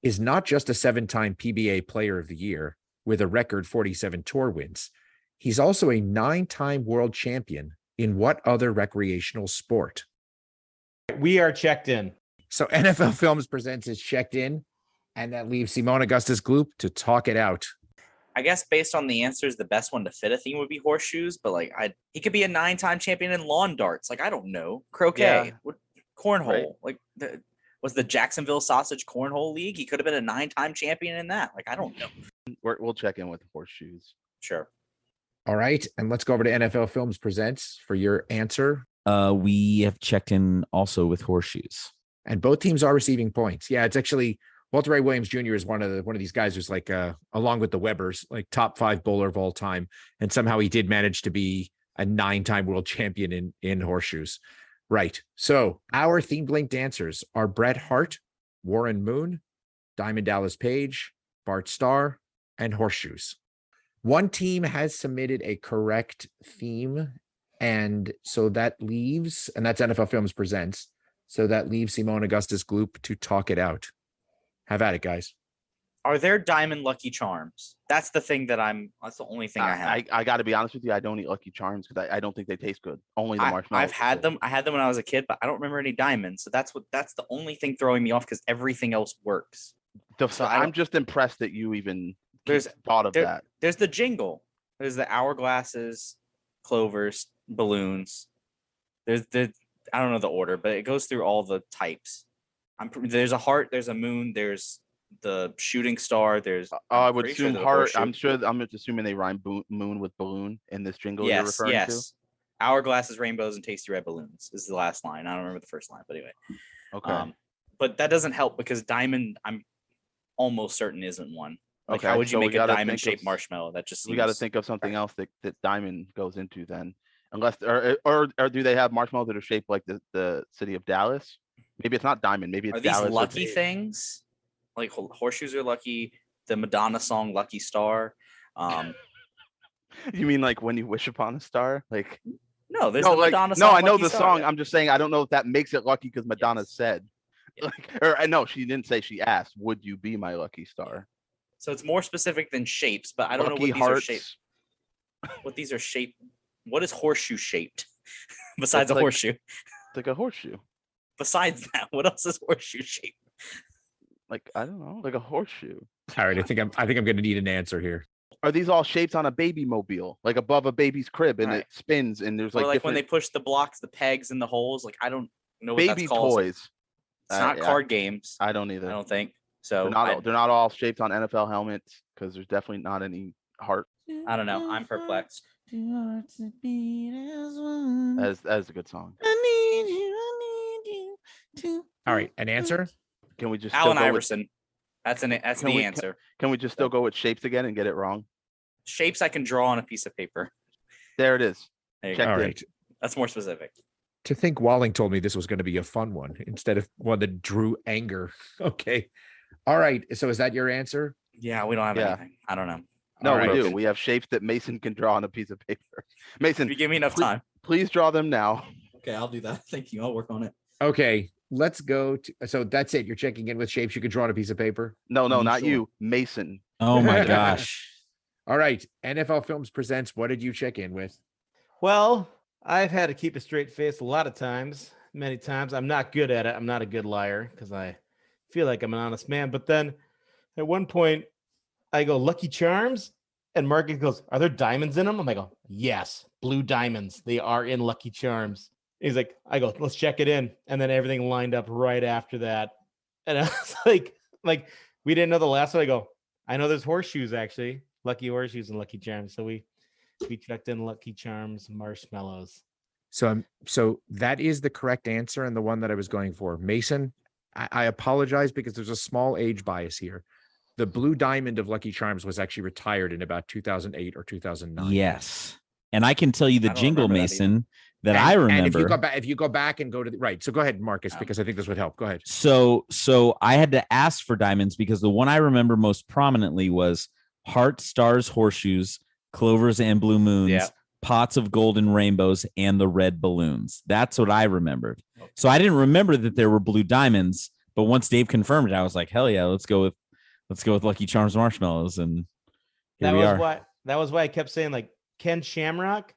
is not just a 7-time PBA Player of the Year with a record 47 tour wins. He's also a 9-time world champion in what other recreational sport? We are checked in. So NFL Films presents is checked in, and that leaves Simone Augustus Gloop to talk it out. I guess based on the answers, the best one to fit a theme would be horseshoes, but like he could be a 9-time champion in lawn darts. Like, I don't know. Croquet, cornhole. Right. Like was the Jacksonville Sausage Cornhole League? He could have been a 9-time champion in that. Like, I don't know. We'll check in with the horseshoes. Sure. All right, and let's go over to NFL Films presents for your answer. We have checked in also with horseshoes. And both teams are receiving points. Yeah, it's actually Walter Ray Williams Jr. is one of these guys who's like, along with the Webbers, like top 5 bowler of all time. And somehow he did manage to be a 9-time world champion in horseshoes. Right. So our themed linked answers are Bret Hart, Warren Moon, Diamond Dallas Page, Bart Starr, and horseshoes. One team has submitted a correct theme. And so that leaves, and that's NFL Films presents. So that leaves Simone Augustus Gloop to talk it out. Have at it, guys. Are there diamond Lucky Charms? That's the thing that's the only thing I have. I got to be honest with you. I don't eat Lucky Charms because I don't think they taste good. Only the marshmallows. I've had them. I had them when I was a kid, but I don't remember any diamonds. So that's the only thing throwing me off because everything else works. So I'm just impressed that you even thought of that. There's the jingle. There's the hourglasses, clovers, balloons. There's I don't know the order, but it goes through all the types. There's a heart, there's a moon, there's the shooting star, there's I would assume heart. I'm just assuming they rhyme moon with balloon in this jingle you're referring to. Hourglasses, rainbows, and tasty red balloons is the last line. I don't remember the first line, but anyway. Okay. But that doesn't help because diamond, I'm almost certain isn't one. Like, okay, how would you so make a diamond-shaped marshmallow? That just seems... We got to think of something else that diamond goes into then. Unless or do they have marshmallows that are shaped like the city of Dallas? Maybe it's not diamond. Maybe it's Dallas. Are these lucky things? Like horseshoes are lucky. The Madonna song "Lucky Star." You mean like when you wish upon a star? Like no, there's the Madonna song. No, I know Lucky the Star. song. I'm just saying I don't know if that makes it lucky because Madonna said. Yeah. Like, I know she didn't say. She asked, "Would you be my lucky star?" So it's more specific than shapes, but I don't know what these are shaped. What these are shaped. What is horseshoe shaped besides a horseshoe? It's like a horseshoe. Besides that, what else is horseshoe shaped? Like, I don't know, like a horseshoe. All right, I think I'm going to need an answer here. Are these all shaped on a baby mobile, like above a baby's crib, and Right. it spins, and there's Or like, like when they push the blocks, the pegs, and the holes. Like I don't know what baby that's called. toys? It's not Yeah, card games. I don't either. I don't think so. They're not all shaped on NFL helmets because there's definitely not any heart. I don't know. I'm perplexed. That's a good song. All right, an answer? Can we just Allen still go with- Iverson. That's Can the we- answer. Can we just still go with shapes again and get it wrong? Shapes I can draw on a piece of paper. There it is. There you Check go. All in. right. That's more specific. To think Walling told me this was going to be a fun one instead of one that drew anger. Okay. All right. So is that your answer? Yeah, we don't have Yeah. anything. I don't know. No, All we right. do. We have shapes that Mason can draw on a piece of paper. Mason, If you give me enough time. please draw them now. Okay, I'll do that. Thank you. I'll work on it. Okay. Let's go to. So that's it. You're checking in with shapes you could draw on a piece of paper. No, not Sure. you, Mason. Oh my gosh. All right. NFL Films presents. What did you check in with? Well, I've had to keep a straight face a lot of times, many times. I'm not good at it. I'm not a good liar because I feel like I'm an honest man. But then at one point, I go, Lucky Charms. And Markkus goes, are there diamonds in them? I'm like, oh, yes, blue diamonds. They are in Lucky Charms. He's like, I go, let's check it in. And then everything lined up right after that. And I was like, we didn't know the last one. I go, I know there's horseshoes, actually. Lucky horseshoes and Lucky Charms. So we checked in Lucky Charms marshmallows. So that is the correct answer and the one that I was going for. Mason, I apologize because there's a small age bias here. The blue diamond of Lucky Charms was actually retired in about 2008 or 2009. Yes. And I can tell you the I don't jingle, remember that Mason, that And- I remember. And if you go back and go to the right. So go ahead, Markkus, because I think this would help. Go ahead. So I had to ask for diamonds because the one I remember most prominently was heart, stars, horseshoes, clovers, and blue moons, Yeah. pots of golden rainbows, and the red balloons. That's what I remembered. So I didn't remember that there were blue diamonds, but once Dave confirmed it, I was like, hell yeah, let's go with Lucky Charms marshmallows. And here we are. That was why I kept saying, like, Ken Shamrock.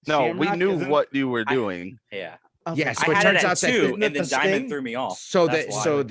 No, we Shamrock knew isn't- what you were doing. Yeah. I was Yes. like, So I it had turns it at out that 2, isn't and it then the Diamond sting? threw me off. So That's why.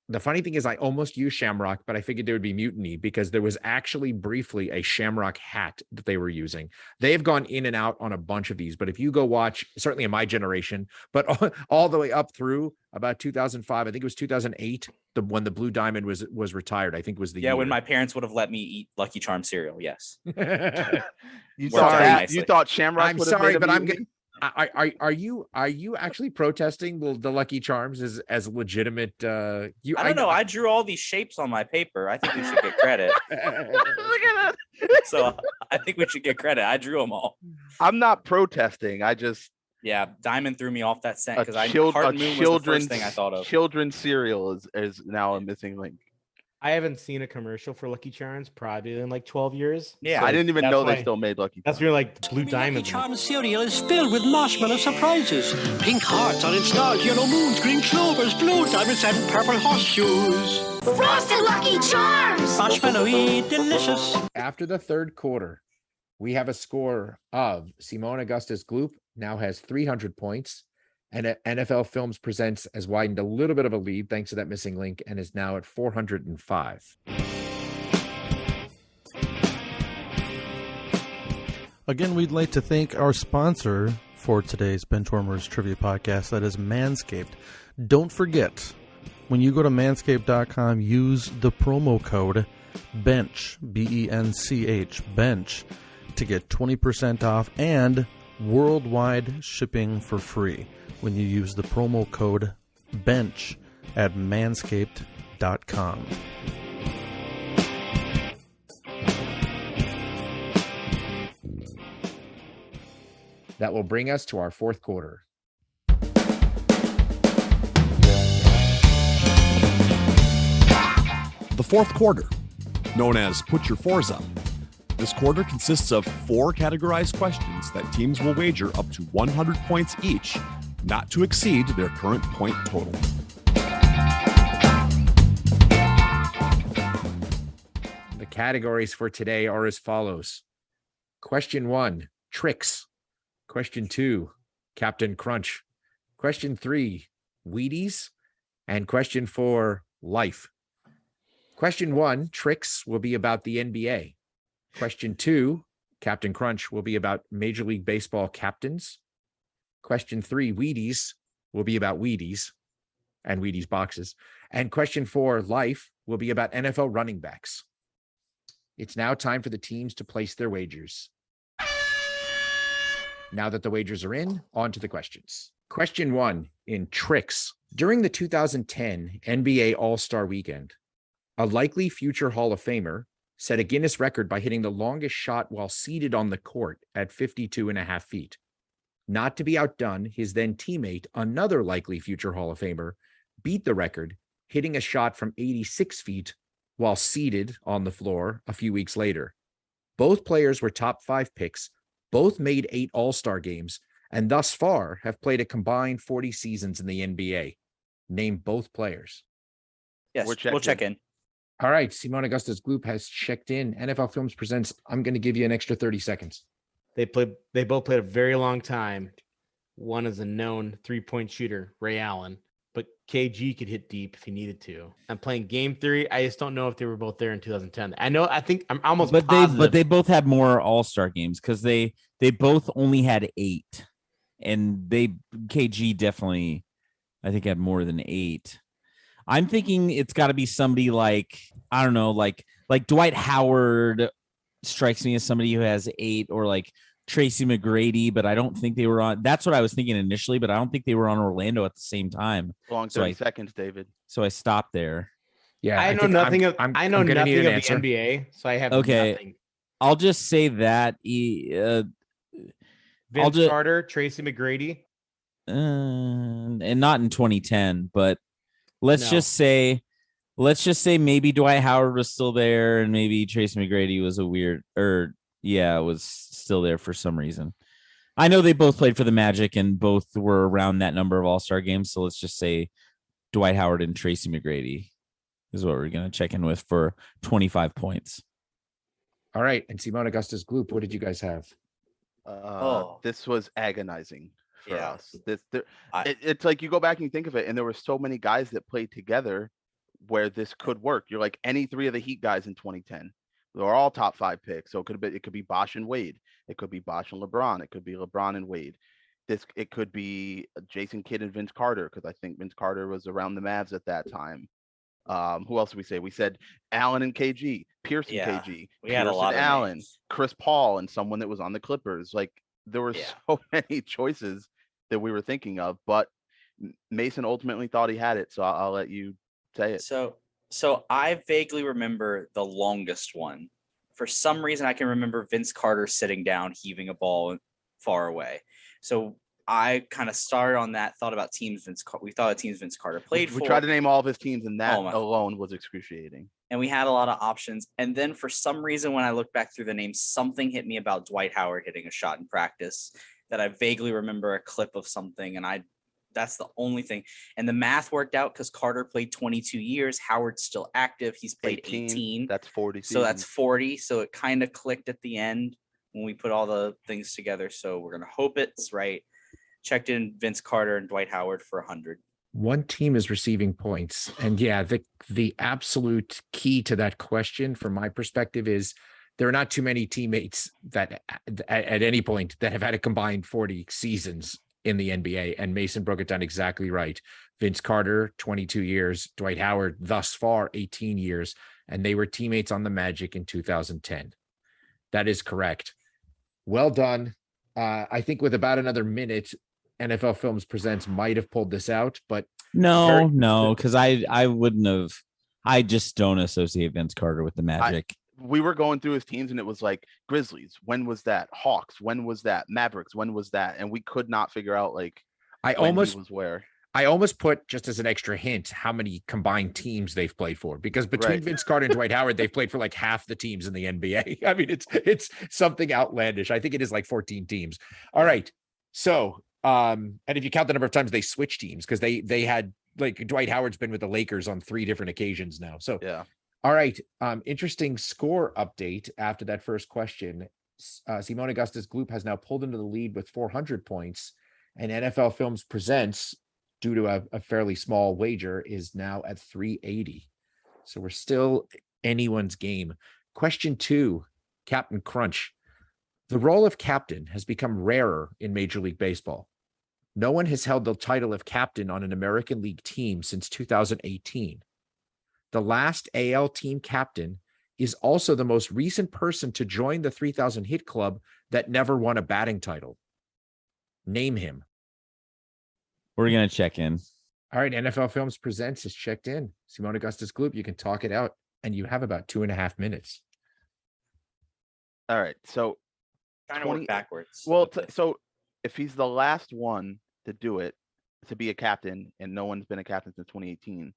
the funny thing is I almost used Shamrock, but I figured there would be mutiny because there was actually briefly a Shamrock hat that they were using. They've gone in and out on a bunch of these, but if you go watch, certainly in my generation, but all the way up through about 2005, I think it was 2008, when the blue diamond was retired, I think was the Yeah, when year. my parents would have let me eat Lucky Charm cereal. Yes. You Worked thought out that? nicely. You thought Shamrock I'm would have sorry, made a but I'm mutiny? Are you actually protesting the Lucky Charms as legitimate? I don't know. I drew all these shapes on my paper. I think we should get credit. So I think we should get credit. I drew them all. I'm not protesting. I just Yeah, Diamond threw me off that scent a, because I child, Heart a and Moon was the children's first thing I thought of. children's cereal is now a missing link. I haven't seen a commercial for Lucky Charms probably in like 12 years. Yeah, I didn't even that's know they why- still made Lucky That's Charms. when you're like blue Lucky diamonds. Charms cereal is filled with marshmallow surprises. Pink hearts on its stars, yellow moons, green clovers, blue diamonds, and purple horseshoes. Frosted Lucky Charms! Marshmallowy delicious. After the third quarter, we have a score of Simone Augustus Gloop now has 300 points, and NFL Films Presents has widened a little bit of a lead thanks to that missing link and is now at 405. Again, we'd like to thank our sponsor for today's Benchwarmers Trivia Podcast, that is Manscaped. Don't forget, when you go to manscaped.com, use the promo code BENCH, BENCH, BENCH, to get 20% off and worldwide shipping for free when you use the promo code BENCH at manscaped.com. That will bring us to our fourth quarter. The fourth quarter, known as Put Your Fours Up. This quarter consists of 4 categorized questions that teams will wager up to 100 points each, not to exceed their current point total. The categories for today are as follows. Question 1, tricks. Question 2, Captain Crunch. Question 3, Wheaties. And question 4, life. Question 1, tricks, will be about the NBA. Question 2, Captain Crunch, will be about Major League Baseball captains. Question 3, Wheaties, will be about Wheaties and Wheaties boxes. And question 4, life, will be about NFL running backs. It's now time for the teams to place their wagers. Now that the wagers are in, on to the questions. Question 1, in tricks. During the 2010 NBA All-Star Weekend, a likely future Hall of Famer set a Guinness record by hitting the longest shot while seated on the court at 52.5 feet. Not to be outdone, his then teammate, another likely future Hall of Famer, beat the record, hitting a shot from 86 feet while seated on the floor a few weeks later. Both players were top 5 picks, both made 8 All-Star games, and thus far have played a combined 40 seasons in the NBA. Name both players. Yes, we'll check in. All right, Simone Augustus Gloop has checked in. NFL Films presents, I'm going to give you an extra 30 seconds. They both played a very long time. One is a known three-point shooter, Ray Allen, but KG could hit deep if he needed to. I'm playing game theory. I just don't know if they were both there in 2010. I think I'm almost positive. But they both had more All-Star games because they both only had 8. And KG definitely, I think, had more than 8. I'm thinking it's got to be somebody like, I don't know, like Dwight Howard strikes me as somebody who has 8, or like Tracy McGrady, but I don't think they were on. That's what I was thinking initially, but I don't think they were on Orlando at the same time. Long 30 seconds, David. So I stopped there. Yeah, I know nothing of the NBA, so I have nothing. I'll just say that Vince Carter, Tracy McGrady, and not in 2010, but let's just say maybe Dwight Howard was still there, and maybe Tracy McGrady was was still there for some reason. I know they both played for the Magic and both were around that number of All-Star games. So let's just say Dwight Howard and Tracy McGrady is what we're going to check in with for 25 points. All right. And Simone Augustus Gloop, what did you guys have? This was agonizing for us. It's like you go back and you think of it, and there were so many guys that played together where this could work. You're like any 3 of the Heat guys in 2010. They're all top 5 picks. So it could be Bosh and Wade. It could be Bosh and LeBron. It could be LeBron and Wade. It could be Jason Kidd and Vince Carter, because I think Vince Carter was around the Mavs at that time. Who else did we say? We said Allen and KG, Pierce and KG. We had a lot of Allen, names. Chris Paul, and someone that was on the Clippers. Like there were so many choices that we were thinking of, but Mason ultimately thought he had it. So I'll let you say it. So I vaguely remember the longest one. For some reason, I can remember Vince Carter sitting down, heaving a ball far away. So I kind of started on that, thought about teams we thought of teams Vince Carter played for. We tried to name all of his teams, and that alone was excruciating. And we had a lot of options. And then for some reason, when I look back through the names, something hit me about Dwight Howard hitting a shot in practice that I vaguely remember a clip of something. And that's the only thing. And the math worked out because Carter played 22 years. Howard's still active. He's played 18. That's 40. So that's 40. So it kind of clicked at the end when we put all the things together. So we're going to hope it's right. Checked in Vince Carter and Dwight Howard for 100. One team is receiving points. And the absolute key to that question from my perspective is there are not too many teammates that at any point that have had a combined 40 seasons in the NBA. And Mason broke it down exactly right. Vince Carter, 22 years, Dwight Howard, thus far 18 years, and they were teammates on the Magic in 2010. That is correct. Well done. I think with about another minute, NFL Films Presents might have pulled this out, but no, because I wouldn't have. I just don't associate Vince Carter with the Magic. We were going through his teams, and it was like Grizzlies. When was that? Hawks. When was that? Mavericks. When was that? And we could not figure out I almost put, just as an extra hint, how many combined teams they've played for, because between Vince Carter and Dwight Howard, they've played for like half the teams in the NBA. I mean, it's something outlandish. I think it is like 14 teams. All right. So, and if you count the number of times they switched teams, because they had, like, Dwight Howard's been with the Lakers on 3 different occasions now. So, yeah. All right. Interesting score update after that first question. Simone Augustus Gloop has now pulled into the lead with 400 points. And NFL Films Presents, due to a fairly small wager, is now at 380. So we're still anyone's game. Question 2, Captain Crunch. The role of captain has become rarer in Major League Baseball. No one has held the title of captain on an American League team since 2018. The last AL team captain is also the most recent person to join the 3,000 hit club that never won a batting title. Name him. We're going to check in. All right, NFL Films Presents is checked in. Simone Augustus Gloop, you can talk it out, and you have about 2.5 minutes. All right, so Trying to work backwards. well, so if he's the last one to do it, to be a captain, and no one's been a captain since 2018,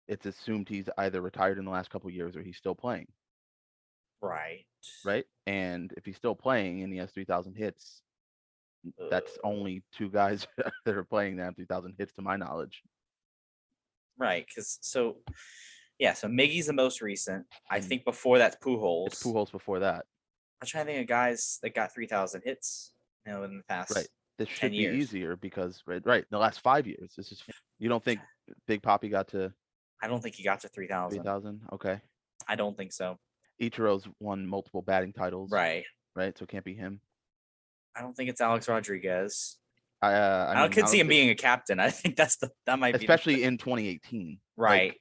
it's assumed he's either retired in the last couple of years or he's still playing, Right. right? And if he's still playing and he has 3,000 hits, that's only 2 guys that are playing that have 3,000 hits, to my knowledge. Right, because so Miggy's the most recent. I think before that's Pujols. It's Pujols before that. I'm trying to think of guys that got 3,000 hits, in the past. Right. This should 10 be years. easier because right, the last 5 years. This is, you don't think Big Papi got to I don't think he got to 3,000. 3,000? Okay. I don't think so. Ichiro's won multiple batting titles. Right. Right. So it can't be him. I don't think it's Alex Rodriguez. I I could see him being a captain. I think that might be especially in 2018. right. Like,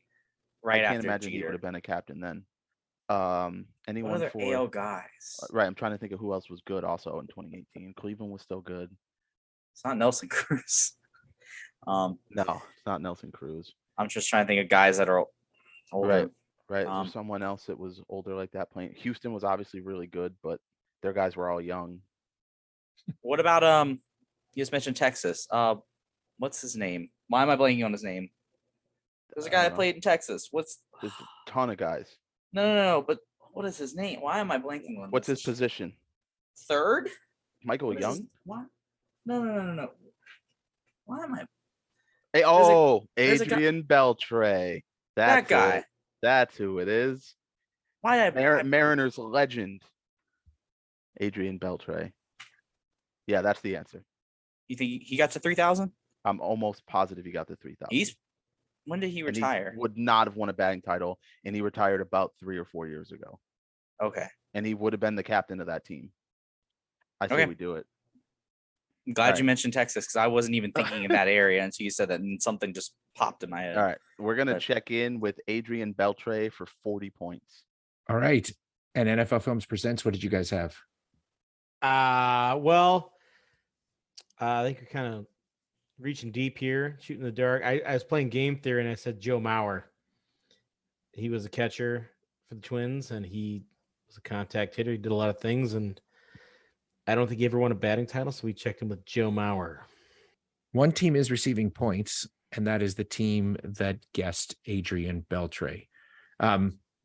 Right I can't after imagine he Jeter. would have been a captain then. Anyone What other for AL guys? right? I'm trying to think of who else was good also in 2018. Cleveland was still good. It's not Nelson Cruz. No, it's not Nelson Cruz. I'm just trying to think of guys that are older. Right. There's someone else that was older like that playing. Houston was obviously really good, but their guys were all young. What about you just mentioned Texas. What's his name? Why am I blanking on his name? There's a guy that played in Texas. There's a ton of guys. No, but what is his name? Why am I blanking on What's this? his position? Third? Michael What is Young? his- what? No. Why am I Hey, there's a guy- Adrian Beltre. that guy? It. That's who it is. Why Mariners legend, Adrian Beltre. Yeah, that's the answer. you think he got to 3,000? I'm almost positive he got to 3,000. When did he And retire? He would not have won a batting title, and he retired about 3 or 4 years ago. Okay. And he would have been the captain of that team. I say Okay. we do it. I'm glad All you mentioned Texas because I wasn't even thinking in that area until you said that, and something just popped in my head. All right, we're gonna But- check in with Adrian Beltre for 40 points. All right. And NFL Films Presents, what did you guys have? Well, I think you're kind of reaching deep here, shooting in the dark. I was playing game theory and I said Joe Mauer. He was a catcher for the Twins and he was a contact hitter. He did a lot of things, and I don't think he ever won a batting title, so we checked him with Joe Mauer. One team is receiving points, and that is the team that guessed Adrian Beltre.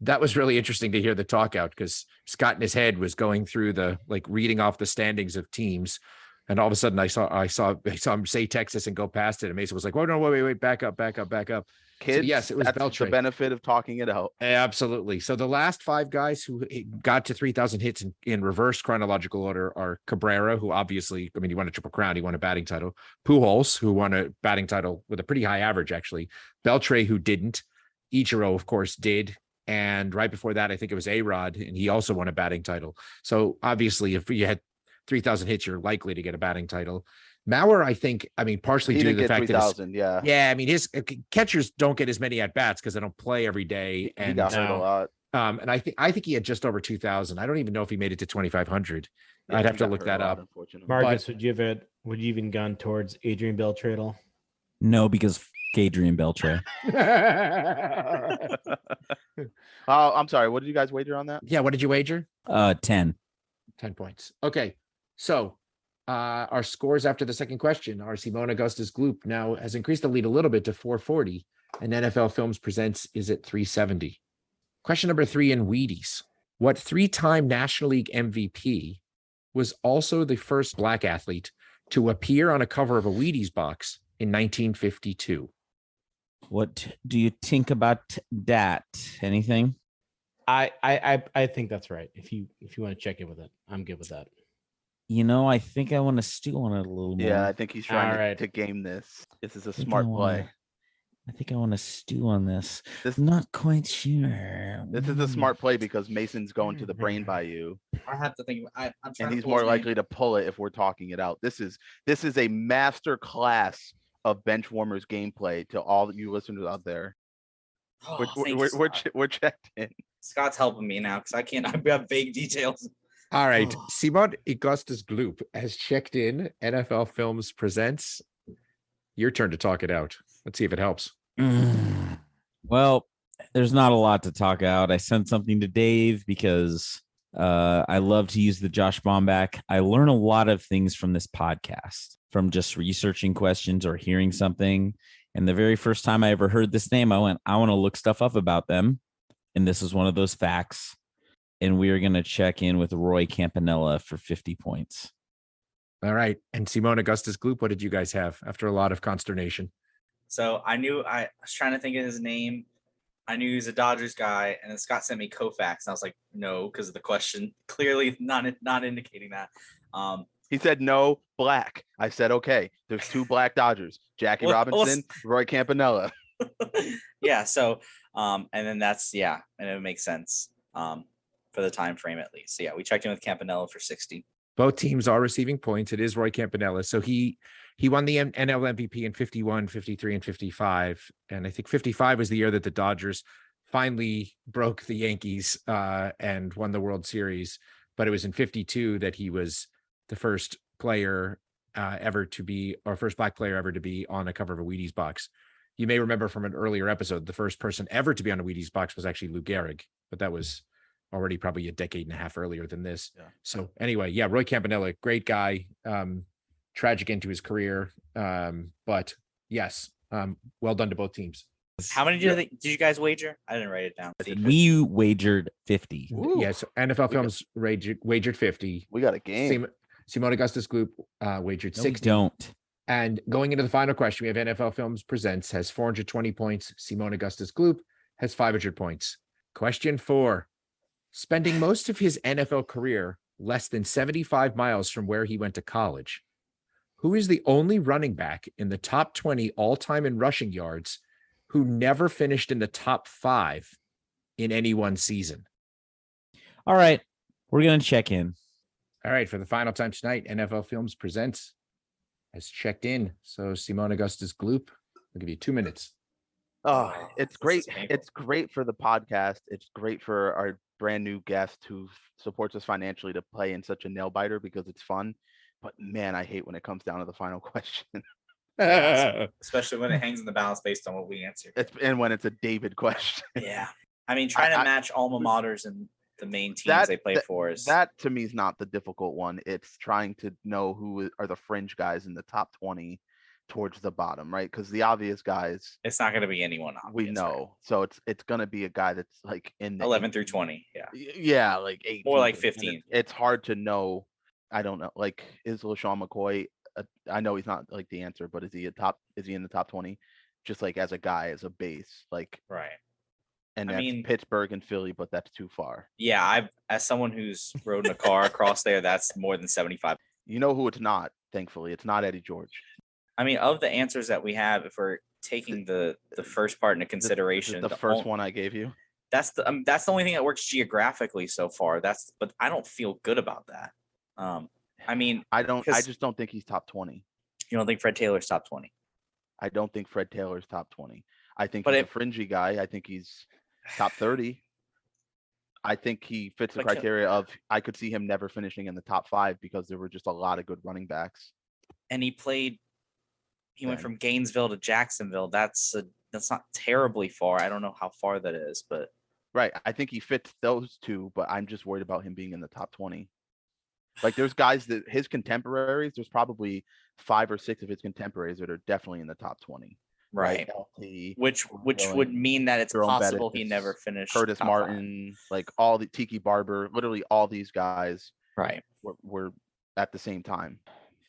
That was really interesting to hear the talk out because Scott in his head was going through reading off the standings of teams. And all of a sudden I saw him say Texas and go past it. And Mason was like, "Oh no, wait, back up. Kids, So yes, it was that's Beltre. the benefit of talking it out. Absolutely. So the last 5 guys who got to 3,000 hits in reverse chronological order are Cabrera, who obviously, he won a Triple Crown. He won a batting title. Pujols, who won a batting title with a pretty high average, actually. Beltre, who didn't. Ichiro, of course, did. And right before that, I think it was A-Rod, and he also won a batting title. So obviously, if you had 3,000 hits, you're likely to get a batting title. Mauer, I think, partially He due to didn't the get fact that 3,000. Yeah, his catchers don't get as many at bats because they don't play every day. he And got hurt a lot. and I think he had just over 2,000. I don't even know if he made it to 2,500. Yeah, I'd he have to got look hurt that a lot, up. Unfortunately. Marcus, would you even gone towards Adrian Beltre at all? No, because Adrian Beltre. Oh, I'm sorry. What did you guys wager on that? Yeah, what did you wager? 10. 10 points. Okay, so our scores after the second question are Simone Augustus Gloop now has increased the lead a little bit to 440, and NFL Films Presents is at 370. Question number 3 in Wheaties. What 3-time National League MVP was also the first Black athlete to appear on a cover of a Wheaties box in 1952? What do you think about that? Anything? I think that's right. If you want to check in with it, I'm good with that. I think I want to stew on it a little more. Yeah, I think he's trying Alright. to game this. This is a I think smart I play. wanna- I think I want to stew on this. This Not quite sure. this is a smart play because Mason's going to the brain by you, I have to think. I'm trying and to he's pull more his name. likely to pull it if we're talking it out. This is a master class of Benchwarmers gameplay to all you listeners out there. Oh, thank you, Scott. We're checked in. Scott's helping me now because I can't. I've got vague details. All right. Oh. Simon Augustus Gloop has checked in. NFL Films presents. Your turn to talk it out. Let's see if it helps. Well, there's not a lot to talk out. I sent something to Dave because I love to use the Josh Bomback. I learn a lot of things from this podcast, from just researching questions or hearing something. And the very first time I ever heard this name, I went, I want to look stuff up about them. And this is one of those facts. And we are going to check in with Roy Campanella for 50 points. All right. And Simone Augustus Gloop, what did you guys have after a lot of consternation? So I was trying to think of his name. I knew he was a Dodgers guy, and then Scott sent me Koufax, and I was like, no, because of the question. Clearly not indicating that. He said no, black. I said okay. There's two black Dodgers: Jackie Robinson, Roy Campanella. Yeah. So, and then and it makes sense for the time frame at least. So yeah, we checked in with Campanella for 60. Both teams are receiving points. It is Roy Campanella. So he won the NL MVP in 51, 53, and 55. And I think 55 was the year that the Dodgers finally broke the Yankees and won the World Series. But it was in 52 that he was the first player first black player ever to be on a cover of a Wheaties box. You may remember from an earlier episode, the first person ever to be on a Wheaties box was actually Lou Gehrig, but that was already probably a decade and a half earlier than this. Yeah. So anyway, yeah, Roy Campanella, great guy, tragic end to his career. But yes, well done to both teams. How many did you guys wager? I didn't write it down. We wagered 50. Yes, yeah, so NFL Films wagered 50. We got a game. Simone Augustus Gloop wagered 60. Don't. And going into the final question, we have NFL Films Presents has 420 points. Simone Augustus Gloop has 500 points. Question 4. Spending most of his NFL career less than 75 miles from where he went to college, who is the only running back in the top 20 all-time in rushing yards who never finished in the top 5 in any one season? All right, we're going to check in. All right, for the final time tonight, NFL Films Presents has checked in. So Simone Augustus Gloop, I'll give you 2 minutes. Oh, it's great. It's great for the podcast. It's great for our brand new guest who supports us financially to play in such a nail biter because it's fun. But man, I hate when it comes down to the final question. Yeah, especially when it hangs in the balance based on what we answer. And when it's a David question. Yeah. I mean, trying to match alma maters and the main teams they play for is that to me is not the difficult one. It's trying to know who are the fringe guys in the top 20 towards the bottom, right? Because the obvious guys, it's not going to be anyone obvious, we know, right? So it's going to be a guy that's like in the 11 through 20. Yeah, like 18, more like 15. It's hard to know. I don't know. Like, is LaShawn McCoy? I know he's not like the answer, but is he in the top 20? Just like as a guy, as a base, like right. And I mean Pittsburgh and Philly, but that's too far. Yeah, as someone who's rode in a car across there, that's more than 75. You know who it's not? Thankfully, it's not Eddie George. I mean, of the answers that we have, if we're taking the first part into consideration, the first one I gave you, that's the only thing that works geographically so far. But I don't feel good about that. I mean, I just don't think he's top 20. You don't think Fred Taylor's top 20? I don't think Fred Taylor's top 20. I think he's a fringy guy. I think he's top 30. I think he fits the criteria of I could see him never finishing in the top 5 because there were just a lot of good running backs. And he went from Gainesville to Jacksonville. That's not terribly far. I don't know how far that is, but right. I think he fits those two, but I'm just worried about him being in the top 20. Like there's guys that his contemporaries, there's probably 5 or 6 of his contemporaries that are definitely in the top 20. Right. Which would mean that it's possible he never finished. Curtis Martin, 5. Like all the Tiki Barber, literally all these guys right were at the same time.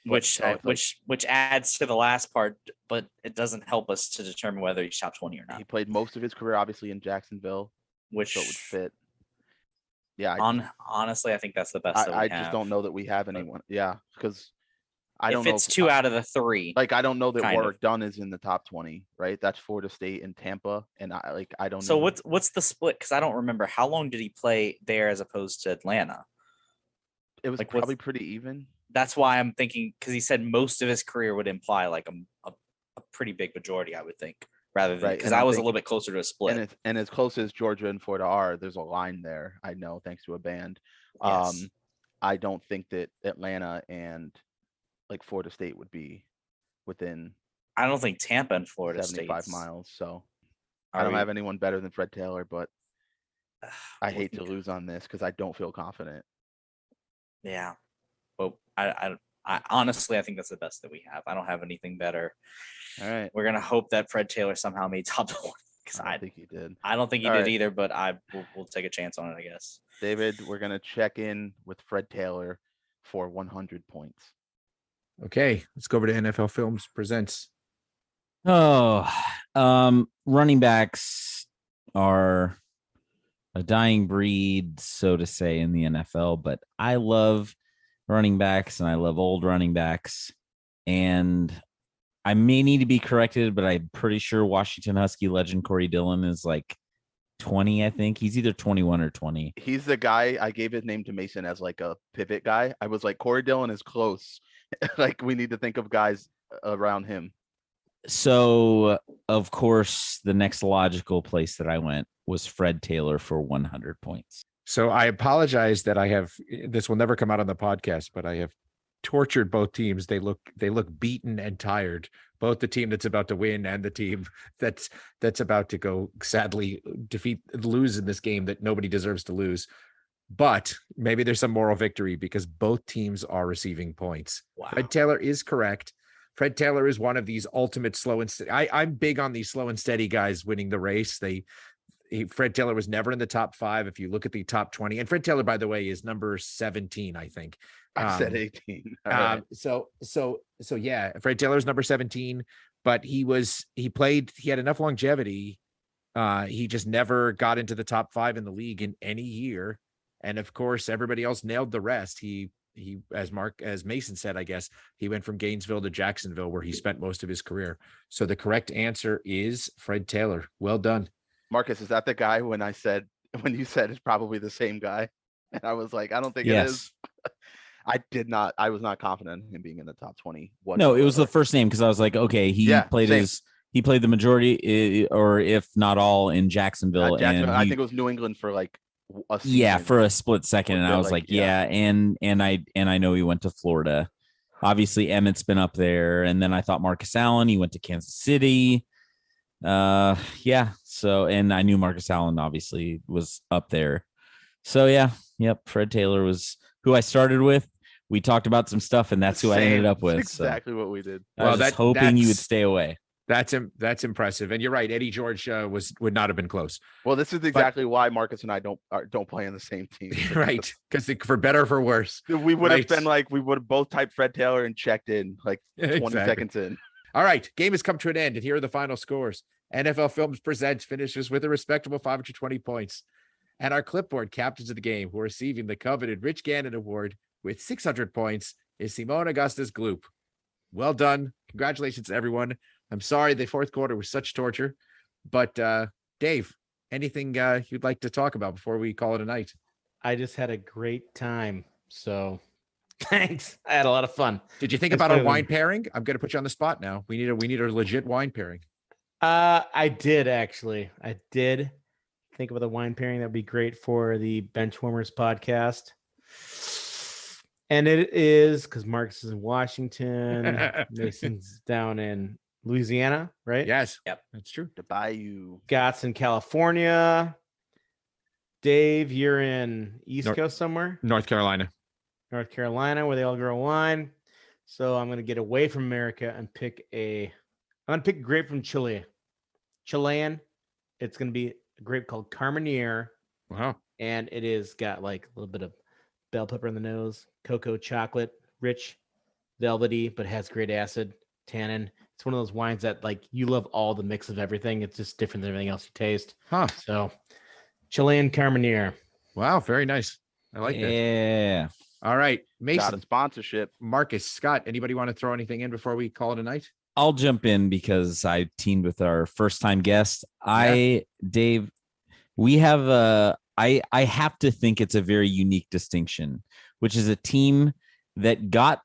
Which adds to the last part, but it doesn't help us to determine whether he's top 20 or not. He played most of his career obviously in Jacksonville, which so it would fit. Yeah, Honestly, I think that's the best that we I have. just don't know that we have anyone. Yeah, because I don't if know it's 2 out of the 3. Like I don't know that kind Warwick of. Dunn is in the top 20, right? That's Florida State and Tampa, and I don't. So know. what's the split? Because I don't remember how long did he play there as opposed to Atlanta. It was like, probably pretty even. That's why I'm thinking, because he said most of his career would imply like a pretty big majority, I would think, rather than because I was a little bit closer to a split. And as close as Georgia and Florida are, there's a line there. I know, thanks to a band. Yes. I don't think that Atlanta and like Florida State would be within. I don't think Tampa and Florida 75 State miles. So I don't have anyone better than Fred Taylor, but I hate to lose on this because I don't feel confident. Yeah. Well, I honestly, I think that's the best that we have. I don't have anything better. All right. We're going to hope that Fred Taylor somehow made top 20. I think he did. I don't think he did either, but we'll take a chance on it, I guess. David, we're going to check in with Fred Taylor for 100 points. Okay, let's go over to NFL Films Presents. Running backs are a dying breed, so to say, in the NFL, but I love running backs and I love old running backs. And I may need to be corrected, but I'm pretty sure Washington Husky legend Corey Dillon is like 20, I think. He's either 21 or 20. He's the guy, I gave his name to Mason as like a pivot guy. I was like, Corey Dillon is close. Like, we need to think of guys around him. So, of course, the next logical place that I went was Fred Taylor for 100 points. So I apologize that this will never come out on the podcast, but I have tortured both teams. They look beaten and tired. Both the team that's about to win and the team that's about to go sadly lose in this game that nobody deserves to lose. But maybe there's some moral victory because both teams are receiving points. Wow. Fred Taylor is correct. Fred Taylor is one of these ultimate slow and steady. I'm big on these slow and steady guys winning the race. Fred Taylor was never in the top 5. If you look at the top 20, and Fred Taylor, by the way, is number 17, I think. I said 18. Right. So yeah, Fred Taylor's number 17, but he had enough longevity. He just never got into the top 5 in the league in any year. And of course, everybody else nailed the rest. He, as Mason said, I guess he went from Gainesville to Jacksonville, where he spent most of his career. So the correct answer is Fred Taylor. Well done. Markkus, is that the guy when you said it's probably the same guy? And I was like, I don't think it is. I was not confident in him being in the top 20. No, it was the first name because I was like, okay, he played the majority, or if not all, in Jacksonville. And I think it was New England for like a season. Yeah, for a split second. And I was like, and I know he went to Florida. Obviously, Emmett's been up there. And then I thought Markkus Allen, he went to Kansas City. So, and I knew Markkus Allen obviously was up there. So Fred Taylor was who I started with. We talked about some stuff, and that's who I ended up with. That's exactly what we did. I was just hoping you would stay away. That's impressive, and you're right. Eddie George would not have been close. Well, this is exactly why Markus and I don't play on the same team, right? Because for better or for worse, we would have been like we would have both typed Fred Taylor and checked in like 20 seconds in. All right, game has come to an end, and here are the final scores. NFL Films Presents finishes with a respectable 520 points, and our clipboard captains of the game, who are receiving the coveted Rich Gannon Award with 600 points, is Simone Augustus Gloop. Well done. Congratulations, everyone. I'm sorry the fourth quarter was such torture, but Dave, anything you'd like to talk about before we call it a night? I just had a great time. So thanks. I had a lot of fun. Did you think about our wine pairing? I'm going to put you on the spot now. We need a legit wine pairing. I did actually. I did think about the wine pairing. That'd be great for the Benchwarmers podcast. And it is because Markkus is in Washington. Mason's down in Louisiana, right? Yes. Yep. That's true. The Bayou. Scott's in California. Dave, you're in East Coast somewhere? North Carolina, where they all grow wine. So I'm going to get away from America and pick a grape from Chile. Chilean. It's going to be a grape called Carmenere. Wow. And it is got like a little bit of bell pepper in the nose, cocoa chocolate, rich, velvety, but has great acid, tannin. It's one of those wines that like you love all the mix of everything. It's just different than everything else you taste. Huh. So Chilean Carmenere. Wow, very nice. I like that. Yeah. All right, Got a Mason, sponsorship. Marcus, Scott, anybody want to throw anything in before we call it a night? I'll jump in because I teamed with our first time guest. Dave, we have I have to think it's a very unique distinction, which is a team that got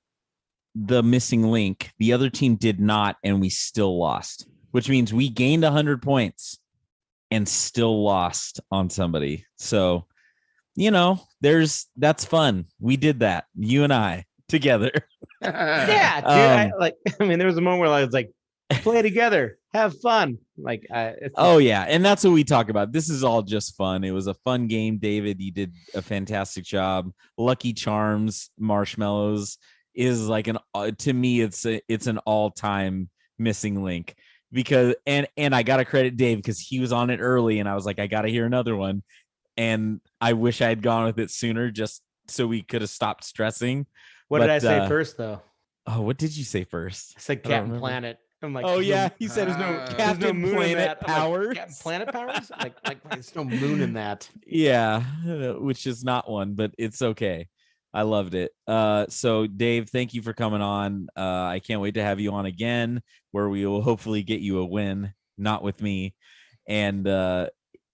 the missing link. The other team did not, and we still lost, which means we gained 100 points and still lost on somebody. So, that's fun. We did that, you and I together. Yeah, dude. There was a moment where I was like, play together, have fun. Yeah, and that's what we talk about. This is all just fun. It was a fun game. David, you did a fantastic job. Lucky Charms marshmallows is like to me it's an all-time missing link, because and I gotta credit Dave because he was on it early and I was like, I gotta hear another one, and I wish I had gone with it sooner just so we could have stopped stressing. What did I say first though? Oh, what did you say first? I said Captain Planet. I'm like, oh yeah, he said there's no Captain moon Planet in that. Powers. Captain Planet Powers? Like there's no moon in that. Yeah, which is not one, but it's okay. I loved it. So Dave, thank you for coming on. I can't wait to have you on again, where we will hopefully get you a win, not with me. And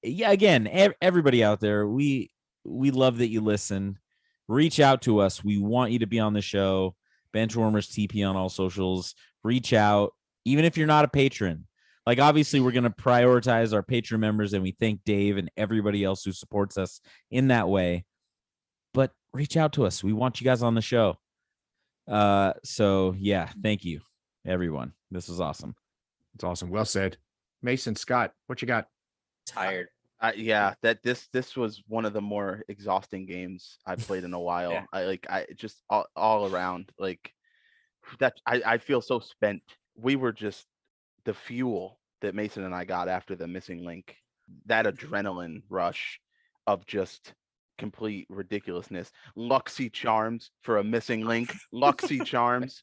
again, everybody out there, we love that you listen. Reach out to us. We want you to be on the show. Benchwarmers TP on all socials. Reach out, even if you're not a patron. Like, obviously, we're going to prioritize our patron members, and we thank Dave and everybody else who supports us in that way. But reach out to us. We want you guys on the show. So yeah, thank you, everyone. This was awesome. It's awesome. Well said. Mason, Scott, what you got? Tired. This was one of the more exhausting games I've played in a while. Yeah. I just all around that. I feel so spent. We were just the fuel that Mason and I got after the missing link. That adrenaline rush of just complete ridiculousness. Luxy Charms for a missing link. Luxy Charms.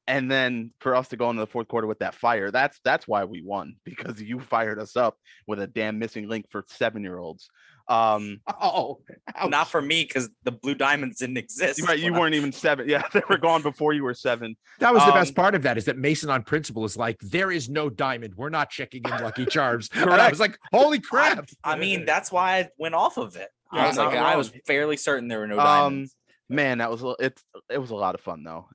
And then for us to go into the fourth quarter with that fire, that's why we won, because you fired us up with a damn missing link for 7-year-olds. Not for me, because the blue diamonds didn't exist. Right, you weren't even 7. Yeah, they were gone before you were 7. That was the best part of that, is that Mason on principle is like, there is no diamond. We're not checking in Lucky Charms. And I was like, holy crap. I mean, that's why I went off of it. I was fairly certain there were no diamonds. Man, it was a lot of fun though.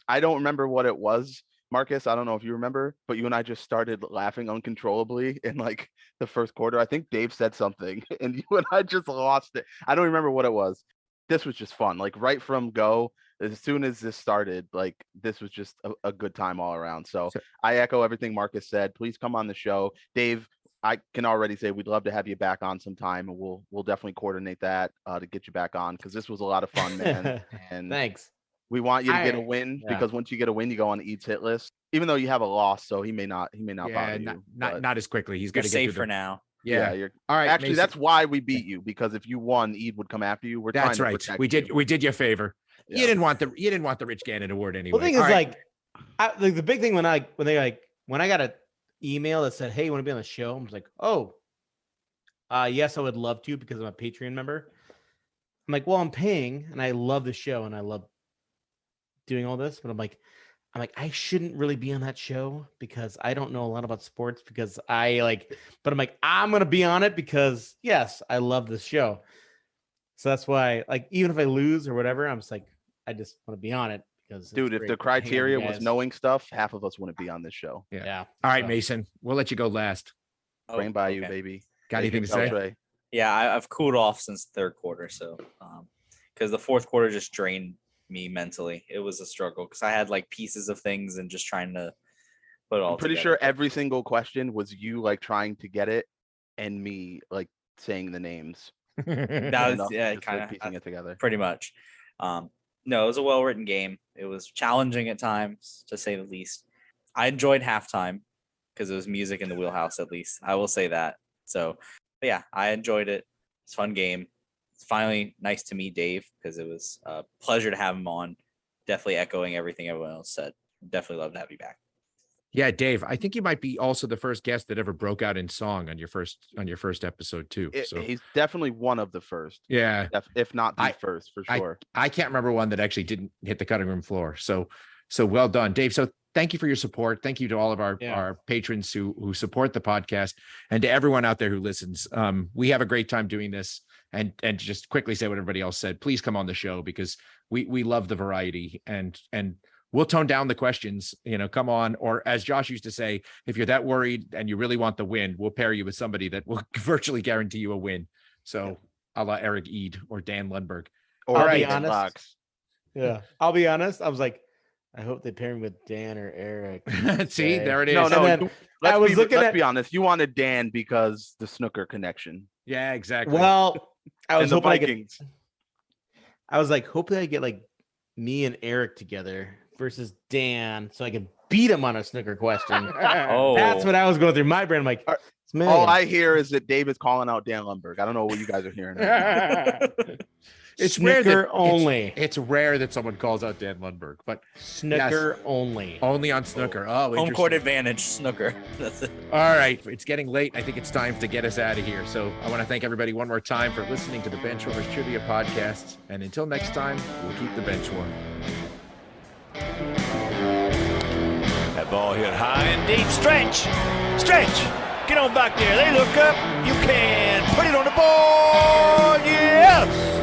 I don't remember what it was, Marcus. I don't know if you remember, but you and I just started laughing uncontrollably in like the first quarter. I think Dave said something and you and I just lost it. I don't remember what it was. This was just fun. Like right from go, as soon as this started, like this was just a good time all around. So I echo everything Marcus said. Please come on the show. Dave, I can already say we'd love to have you back on sometime, and we'll definitely coordinate that to get you back on, because this was a lot of fun, man. And thanks. We want you to get a win, because once you get a win, you go on Ede's hit list. Even though you have a loss, so he may not bother you. Not as quickly. He's got to get safe for now. Yeah, you're all right. Actually, Mason. that's why we beat you, because if you won, Ede would come after you. That's right. We did you a favor. Yeah. You didn't want the Rich Gannon Award anyway. Well, the thing is, the big thing when I got an email that said, "Hey, you want to be on the show?" I was like, "Oh, yes, I would love to, because I'm a Patreon member." I'm like, "Well, I'm paying, and I love the show, and I love doing all this," but I'm like, I shouldn't really be on that show because I don't know a lot about sports, but I'm like, I'm going to be on it because yes, I love this show. So that's why, like, even if I lose or whatever, I'm just like, I just want to be on it because, dude, if the criteria was knowing stuff, half of us wouldn't be on this show. Yeah. All right, Mason, we'll let you go last. Rain by you, baby. Got anything to say? Yeah, I've cooled off since third quarter. So, because the fourth quarter just drained me mentally. It was a struggle because I had like pieces of things and just trying to put it all. I'm pretty sure every single question was you like trying to get it and me like saying the names. That was kind of piecing it together. Pretty much. No, it was a well-written game. It was challenging at times, to say the least. I enjoyed halftime because it was music in the wheelhouse, at least. I will say that. So, but yeah, I enjoyed it. It's a fun game. It's finally nice to meet Dave, because it was a pleasure to have him on. Definitely echoing everything everyone else said. Definitely love to have you back. Yeah, Dave, I think you might be also the first guest that ever broke out in song on your first episode too. So He's definitely one of the first. yeah, If not the first, for sure. I can't remember one that actually didn't hit the cutting room floor. So well done, Dave. So thank you for your support. Thank you to all of our patrons who support the podcast, and to everyone out there who listens. We have a great time doing this. And just quickly say what everybody else said. Please come on the show because we love the variety, and we'll tone down the questions. Come on. Or as Josh used to say, if you're that worried and you really want the win, we'll pair you with somebody that will virtually guarantee you a win. So a la Eric Eid or Dan Lundberg. I'll be honest. Yeah, I'll be honest. I was like, I hope they pair me with Dan or Eric. See, there it is. No. Let's be honest. You wanted Dan because the snooker connection. Yeah, exactly. Well, I was hoping I was like, hopefully I get like me and Eric together versus Dan, so I can beat him on a snooker question. That's what I was going through my brain. I'm like, all I hear is that David's calling out Dan Lundberg. I don't know what you guys are hearing. It's snooker rare only. It's rare that someone calls out Dan Lundberg, but snooker only on snooker. Oh, home court advantage snooker. That's it. All right, it's getting late. I think it's time to get us out of here. So I want to thank everybody one more time for listening to the Benchwarmers Trivia podcast. And until next time, we'll keep the bench warm. That ball hit high and deep. Stretch. Get on back there. They look up. You can put it on the board. Yes.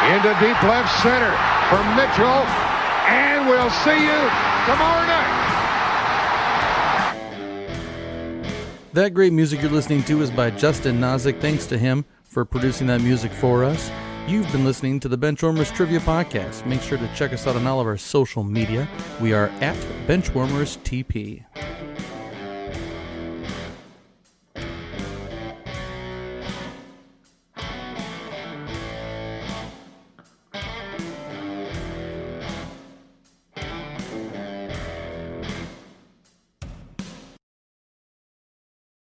Into deep left center for Mitchell. And we'll see you tomorrow night. That great music you're listening to is by Justin Nozick. Thanks to him for producing that music for us. You've been listening to the Benchwarmers Trivia Podcast. Make sure to check us out on all of our social media. We are at Benchwarmers TP.